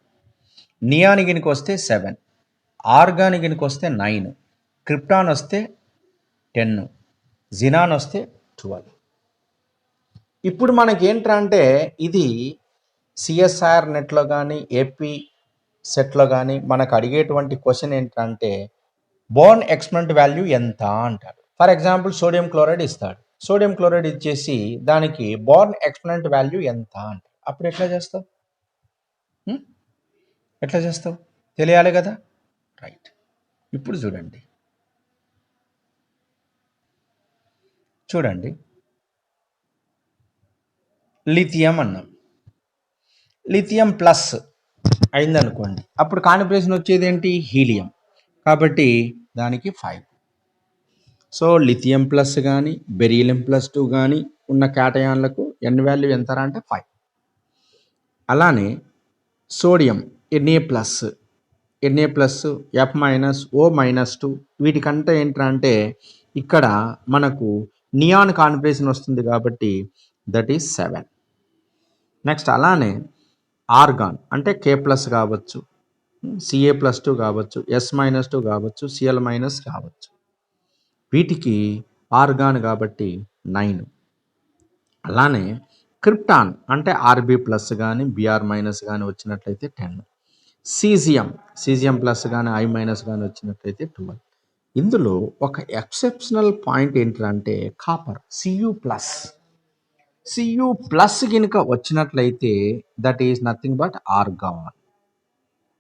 Speaker 1: నియాన్ గినికి వస్తే 7, ఆర్గాన్ గినికి వస్తే 9, క్రిప్టాన్ వస్తే 10, జినాన్ వస్తే 12. ఇప్పుడు మనకి ఏంటంటే ఇది సిఎస్ఆర్ నెట్లో కానీ ఏపీ సెట్లో కానీ మనకు అడిగేటువంటి క్వశ్చన్ ఏంటంటే బార్న్ ఎక్స్పోనెంట్ వాల్యూ ఎంత అంటాడు. ఫర్ ఎగ్జాంపుల్ సోడియం క్లోరైడ్ ఇస్తాడు. సోడియం క్లోరైడ్ ఇచ్చేసి దానికి బోర్న్ ఎక్స్పోనెంట్ వాల్యూ ఎంత అంటే అప్పుడు ఎట్లా చేస్తావు? ఎట్లా చేస్తావు? తెలియాలి కదా. రైట్. ఇప్పుడు చూడండి లిథియం అన్నాం. లిథియం ప్లస్ అయిందనుకోండి, అప్పుడు కాన్ఫిగరేషన్ వచ్చేది ఏంటి? హీలియం. కాబట్టి దానికి 5. సో లిథియం ప్లస్ కానీ బెరీలియం ప్లస్ 2 కానీ ఉన్న క్యాటయాన్లకు ఎన్ వాల్యూ ఎంత అంటే 5. అలానే sodium Na plus F minus O minus 2 వీటికంటే ఏంటంటే ఇక్కడ మనకు నియాన్ కాన్ఫిగరేషన్ వస్తుంది కాబట్టి దట్ ఈస్ 7. నెక్స్ట్ అలానే ఆర్గాన్ అంటే K ప్లస్ కావచ్చు, Ca+2 కావచ్చు, S-2 కావచ్చు, Cl- కావచ్చు. వీటికి ఆర్గాన్ కాబట్టి 9. అలానే క్రిప్టాన్ అంటే Rb ప్లస్ కానీ Br మైనస్ కానీ వచ్చినట్లయితే 10. సీజియం ప్లస్ కానీ I మైనస్ కానీ వచ్చినట్లయితే 12. ఇందులో ఒక ఎక్సెప్షనల్ పాయింట్ ఏంటంటే కాపర్ Cu ప్లస్ కనుక వచ్చినట్లయితే that is nothing but organ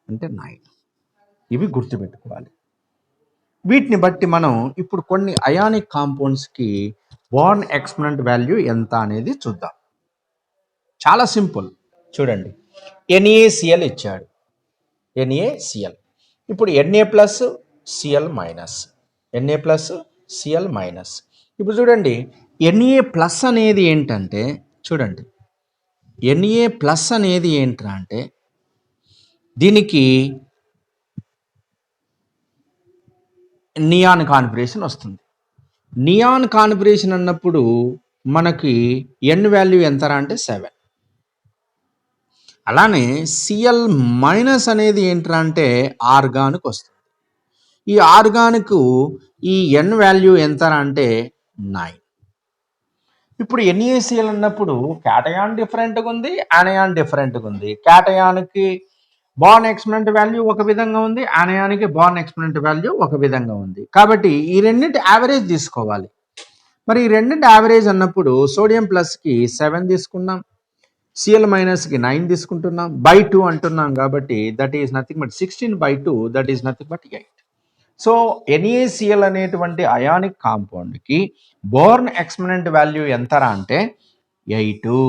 Speaker 1: అంటే 9. ఇవి గుర్తుపెట్టుకోవాలి. వీటిని బట్టి మనం ఇప్పుడు కొన్ని అయానిక్ కాంపౌండ్స్కి బోర్న్ ఎక్స్పోనెంట్ వాల్యూ ఎంత అనేది చూద్దాం. చాలా సింపుల్. చూడండి, NaCl ఇచ్చాడు. NaCl ఇప్పుడు Na plus Cl minus, Na plus Cl minus. ఇప్పుడు చూడండి Na ప్లస్ అనేది ఏంటంటే, చూడండి Na ప్లస్ అనేది ఏంటంటే దీనికి నియాన్ కాన్ఫిగరేషన్ వస్తుంది. నియాన్ కాన్ఫిగరేషన్ అన్నప్పుడు మనకి ఎన్ వాల్యూ ఎంత అంటే 7. అలానే Cl మైనస్ అనేది ఏంటంటే ఆర్గాన్కి వస్తుంది. ఈ ఆర్గాన్కు ఈ ఎన్ వాల్యూ ఎంత అంటే 9. ఇప్పుడు NaCl అన్నప్పుడు క్యాటయాన్ డిఫరెంట్గా ఉంది, ఆనయాన్ డిఫరెంట్గా ఉంది. క్యాటయాన్కి బోర్న్ ఎక్స్పోనెంట్ వాల్యూ ఒక విధంగా ఉంది, ఆనయానికి బోర్న్ ఎక్స్పోనెంట్ వాల్యూ ఒక విధంగా ఉంది. కాబట్టి ఈ రెండింటి యావరేజ్ తీసుకోవాలి. మరి ఈ రెండింటి యావరేజ్ అన్నప్పుడు సోడియం ప్లస్కి 7 తీసుకున్నాం, Cl మైనస్కి 9 తీసుకుంటున్నాం, బై 2 అంటున్నాం. కాబట్టి that is nothing but 16/2, that is nothing but 8. So NaCl అనేటువంటి అయానిక్ కాంపౌండ్కి బోర్న్ ఎక్స్పోనెంట్ వాల్యూ ఎంత అంటే 8.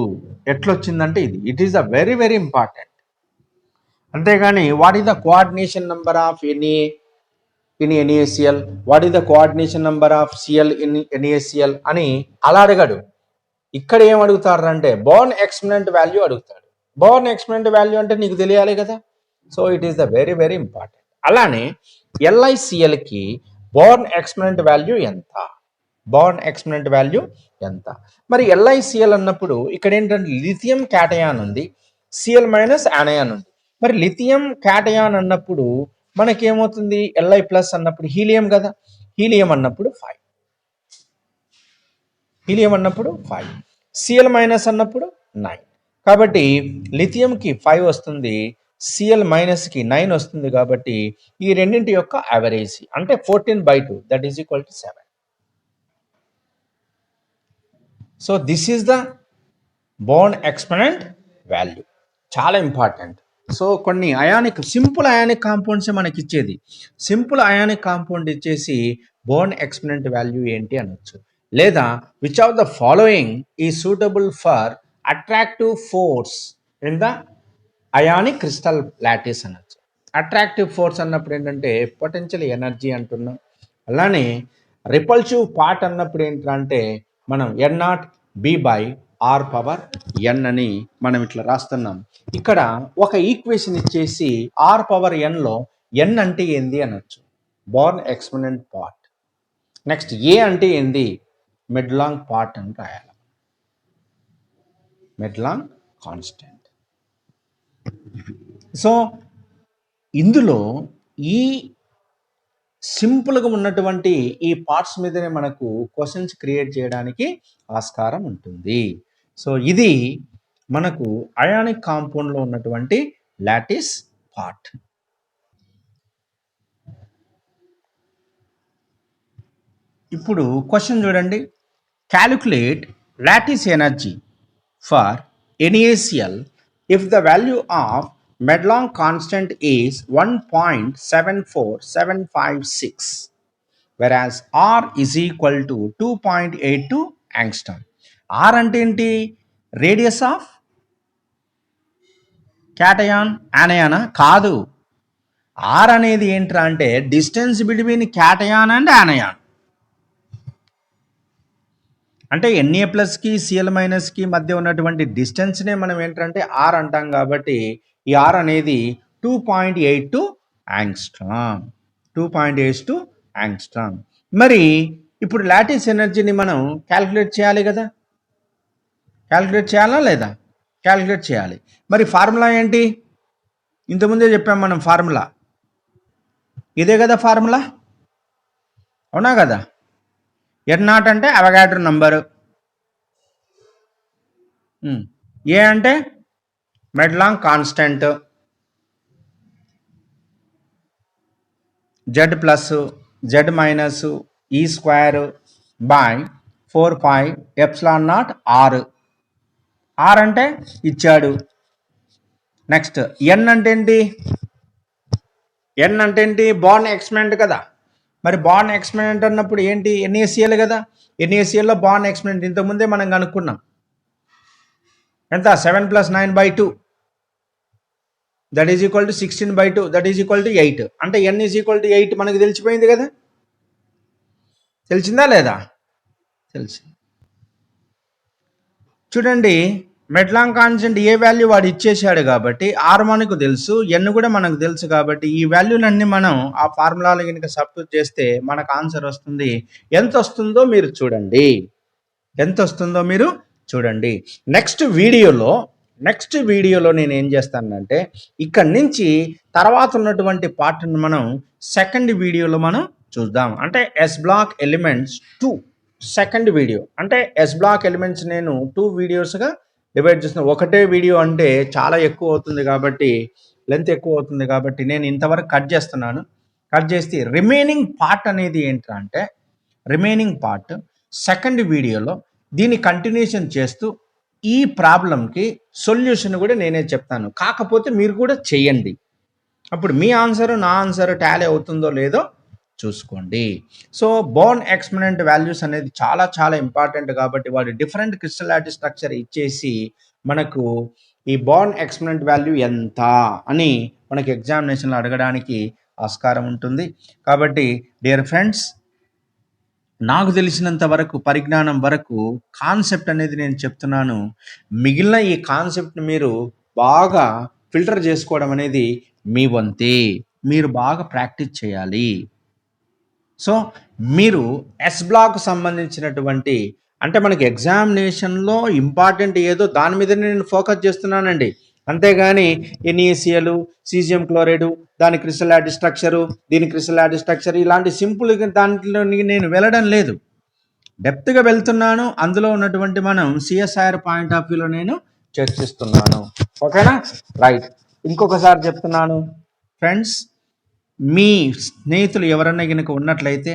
Speaker 1: ఎట్లొచ్చిందంటే it is a very very important. అంతేగాని what is the coordination number of Na in NaCl, what is the coordination number of Cl in NaCl అని అలా అడగడు. ఇక్కడ ఏం అడుగుతారు అంటే బోర్న్ ఎక్స్పోనెంట్ వాల్యూ అడుగుతాడు. బోర్న్ ఎక్స్పోనెంట్ వాల్యూ అంటే నీకు తెలియాలి కదా. So it is the very very important. అలానే LiClకి బోర్న్ ఎక్స్పోనెంట్ వాల్యూ ఎంత? బోర్న్ ఎక్స్పోనెంట్ వాల్యూ ఎంత? మరి LiCl అన్నప్పుడు ఇక్కడ ఏంటంటే లిథియం క్యాటయాన్ ఉంది, Cl మైనస్ ఆనయాన్ ఉంది. మరి లిథియం క్యాటయాన్ అన్నప్పుడు మనకేమవుతుంది? Li ప్లస్ అన్నప్పుడు హీలియం కదా, హీలియం అన్నప్పుడు 5. హీలియం అన్నప్పుడు 5, Cl మైనస్ అన్నప్పుడు 9. కాబట్టి లిథియంకి 5 వస్తుంది, Cl మైనస్కి 9 వస్తుంది. కాబట్టి ఈ రెండింటి యొక్క యావరేజ్ అంటే 14/2, that is equal to 7. So this is the Born exponent value. చాలా ఇంపార్టెంట్. సో కొన్ని సింపుల్ అయానిక్ కాంపౌండ్సే మనకి ఇచ్చేది. సింపుల్ అయానిక్ కాంపౌండ్ ఇచ్చేసి బోర్న్ ఎక్స్పోనెంట్ వాల్యూ ఏంటి అనొచ్చు. లేదా విచ్ ఆఫ్ ద ఫాలోయింగ్ ఈ suitable for attractive force in the ionic crystal lattice అనొచ్చు. అట్రాక్టివ్ ఫోర్స్ అన్నప్పుడు ఏంటంటే పొటెన్షియల్ ఎనర్జీ అంటున్నాం. అలానే రిపల్సివ్ పార్ట్ అన్నప్పుడు ఏంటంటే మనం N0B/R⁴ అని మనం ఇట్లా రాస్తున్నాం. ఇక్కడ ఒక ఈక్వేషన్ ఇచ్చేసి R⁴ N అంటే ఏంది అనొచ్చు, Born exponent part. Next A అంటే ఏంది, మెడ్లాంగ్ పార్ట్ అని రాయాలి, మెడ్లాంగ్ కాన్స్టెంట్. సో ఇందులో ఈ సింపుల్గా ఉన్నటువంటి ఈ పార్ట్స్ మీదనే మనకు క్వశ్చన్స్ క్రియేట్ చేయడానికి ఆస్కారం ఉంటుంది. సో ఇది మనకు అయానిక్ కాంపౌండ్లో ఉన్నటువంటి లాటిస్ పార్ట్. ఇప్పుడు క్వశ్చన్ చూడండి, calculate lattice energy for NaCl if the value of Madelung constant is 1.74756, whereas R is equal to 2.82 angstrom. R అంటే ఏంటి? రేడియస్ ఆఫ్ క్యాటయాన్ యానయానా? కాదు. R అనేది ఏంట్రా అంటే distance between cation and anion. అంటే Na+కి Cl-కి మధ్య ఉన్నటువంటి డిస్టెన్స్నే మనం ఏంటంటే ఆర్ అంటాం. కాబట్టి ఈ ఆర్ అనేది 2.82 యాంగ్స్ట్రామ్. 2.82 యాంగ్స్ట్రామ్. మరి ఇప్పుడు లాటిస్ ఎనర్జీని మనం క్యాలిక్యులేట్ చేయాలి కదా. క్యాలిక్యులేట్ చేయాలా లేదా? క్యాలిక్యులేట్ చేయాలి. మరి ఫార్ములా ఏంటి? ఇంతకుముందే చెప్పాం మనం ఫార్ములా. ఇదే కదా ఫార్ములా, అవునా కదా? n0 అంటే అవగాడ్రో నంబరు, ఏ అంటే Madelung constant, Z plus Z minus E square by 4πε0 R. R అంటే ఇచ్చాడు. నెక్స్ట్ ఎన్ అంటే ఏంటి? ఎన్ అంటే ఏంటి? బాండ్ ఎక్స్పెరిమెంట్ కదా. మరి బాండ్ ఎక్స్పెరిమెంట్ అన్నప్పుడు ఏంటి? NaCl కదా. NaClలో బాండ్ ఎక్స్పెరిమెంట్ ఇంతకుముందే మనం కనుక్కున్నాం. ఎంత? 7 + 9/2 that is equal to 16/2 that is equal to 8. అంటే n ఈజ్ ఈక్వల్ టు 8 మనకు తెలిసిపోయింది కదా. తెలిసిందా లేదా? తెలిసింది. చూడండి, మెడ్లాంగ్ కాన్స్టెంట్ ఏ వాల్యూ వాడు ఇచ్చేసాడు కాబట్టి ఆర్ మనకు తెలుసు, ఎన్ కూడా మనకు తెలుసు. కాబట్టి ఈ వాల్యూలన్నీ మనం ఆ ఫార్ములాలో కనుక సబ్స్టిట్యూట్ చేస్తే మనకు ఆన్సర్ వస్తుంది. ఎంత వస్తుందో మీరు చూడండి. ఎంత వస్తుందో మీరు చూడండి. నెక్స్ట్ వీడియోలో నేను ఏం చేస్తానంటే ఇక్కడి నుంచి తర్వాత ఉన్నటువంటి పార్ట్ని మనం సెకండ్ వీడియోలో మనం చూద్దాం. అంటే S block elements 2 second video. అంటే ఎస్ బ్లాక్ ఎలిమెంట్స్ నేను 2 వీడియోస్గా డివైడ్ చేస్తున్నాను. ఒకటే వీడియో అంటే చాలా ఎక్కువ అవుతుంది కాబట్టి, లెంత్ ఎక్కువ అవుతుంది కాబట్టి నేను ఇంతవరకు కట్ చేస్తున్నాను. కట్ చేసి రిమైనింగ్ పార్ట్ అనేది ఏంటంటే రిమైనింగ్ పార్ట్ సెకండ్ వీడియోలో దీన్ని కంటిన్యూషన్ చేస్తూ ఈ ప్రాబ్లంకి సొల్యూషన్ కూడా నేనే చెప్తాను. కాకపోతే మీరు కూడా చేయండి. అప్పుడు మీ ఆన్సర్ నా ఆన్సర్ టాలీ అవుతుందో లేదో చూసుకోండి. సో బోర్న్ ఎక్స్పెరిమెంట్ వాల్యూస్ అనేది చాలా చాలా ఇంపార్టెంట్. కాబట్టి వాడు డిఫరెంట్ క్రిస్టల్ లాటిస్ స్ట్రక్చర్ ఇచ్చేసి మనకు ఈ బోర్న్ ఎక్స్పెరిమెంట్ వాల్యూ ఎంత అని మనకి ఎగ్జామినేషన్లో అడగడానికి ఆస్కారం ఉంటుంది. కాబట్టి డియర్ ఫ్రెండ్స్, నాకు తెలిసినంత వరకు పరిజ్ఞానం వరకు కాన్సెప్ట్ అనేది నేను చెప్తున్నాను. మిగిలిన ఈ కాన్సెప్ట్ని మీరు బాగా ఫిల్టర్ చేసుకోవడం అనేది మీ వంతే. మీరు బాగా ప్రాక్టీస్ చేయాలి. సో మీరు ఎస్ బ్లాక్ సంబంధించినటువంటి అంటే మనకి ఎగ్జామినేషన్లో ఇంపార్టెంట్ ఏదో దాని మీద నేను ఫోకస్ చేస్తున్నానండి. అంతేగాని NaCl, సీజియం క్లోరైడ్, దాని క్రిస్టల్ లాటిస్ స్ట్రక్చరు, దీని క్రిస్టల్ లాటిస్ స్ట్రక్చర్ ఇలాంటి సింపుల్ దాంట్లో నేను వెళ్ళడం లేదు. డెప్త్గా వెళ్తున్నాను. అందులో ఉన్నటువంటి మనం CSIR పాయింట్ ఆఫ్ వ్యూలో నేను చర్చిస్తున్నాను. ఓకేనా? రైట్. ఇంకొకసారి చెప్తున్నాను ఫ్రెండ్స్, మీ స్నేహితులు ఎవరన్నా కనుక ఉన్నట్లయితే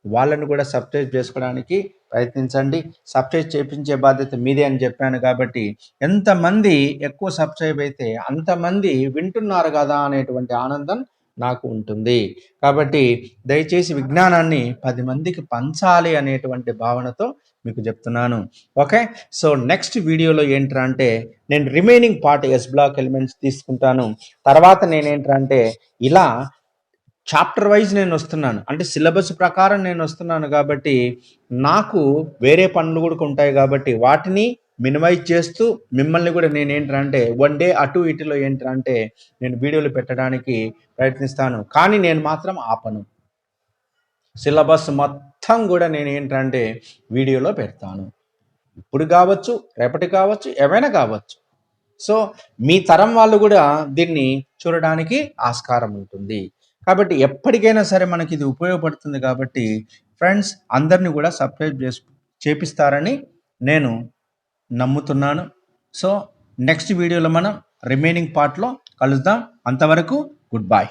Speaker 1: వాళ్ళని కూడా సబ్స్క్రైబ్ చేసుకోవడానికి ప్రయత్నించండి. సబ్స్క్రైబ్ చేయించే బాధ్యత మీదే అని చెప్పాను. కాబట్టి ఎంతమంది ఎక్కువ సబ్స్క్రైబ్ అయితే అంతమంది వింటున్నారు కదా అనేటువంటి ఆనందం నాకు ఉంటుంది. కాబట్టి దయచేసి విజ్ఞానాన్ని 10 మందికి పంచాలి అనేటువంటి భావనతో మీకు చెప్తున్నాను. ఓకే. సో నెక్స్ట్ వీడియోలో ఏంటంటే నేను remaining part S block elements తీసుకుంటాను. తర్వాత నేనేంటంటే ఇలా చాప్టర్ వైజ్ నేను వస్తున్నాను. అంటే సిలబస్ ప్రకారం నేను వస్తున్నాను. కాబట్టి నాకు వేరే పనులు కూడా ఉంటాయి. కాబట్టి వాటిని మినిమైజ్ చేస్తూ మిమ్మల్ని కూడా నేను ఏంటంటే వన్ డే అటు ఇటులో ఏంటంటే నేను వీడియోలు పెట్టడానికి ప్రయత్నిస్తాను. కానీ నేను మాత్రం ఆపను. సిలబస్ మొత్తం కూడా నేను ఏంటంటే వీడియోలో పెడతాను. ఇప్పుడు కావచ్చు, రేపటి కావచ్చు, ఏమైనా కావచ్చు. సో మీ తరం వాళ్ళు కూడా దీన్ని చూడడానికి ఆస్కారం ఉంటుంది. కాబట్టి ఎప్పటికైనా సరే మనకి ఇది ఉపయోగపడుతుంది. కాబట్టి ఫ్రెండ్స్ అందరినీ కూడా సబ్స్క్రైబ్ చేపిస్తారని నేను నమ్ముతున్నాను. సో నెక్స్ట్ వీడియోలో మనం రిమైనింగ్ పార్ట్లో కలుద్దాం. అంతవరకు గుడ్ బై.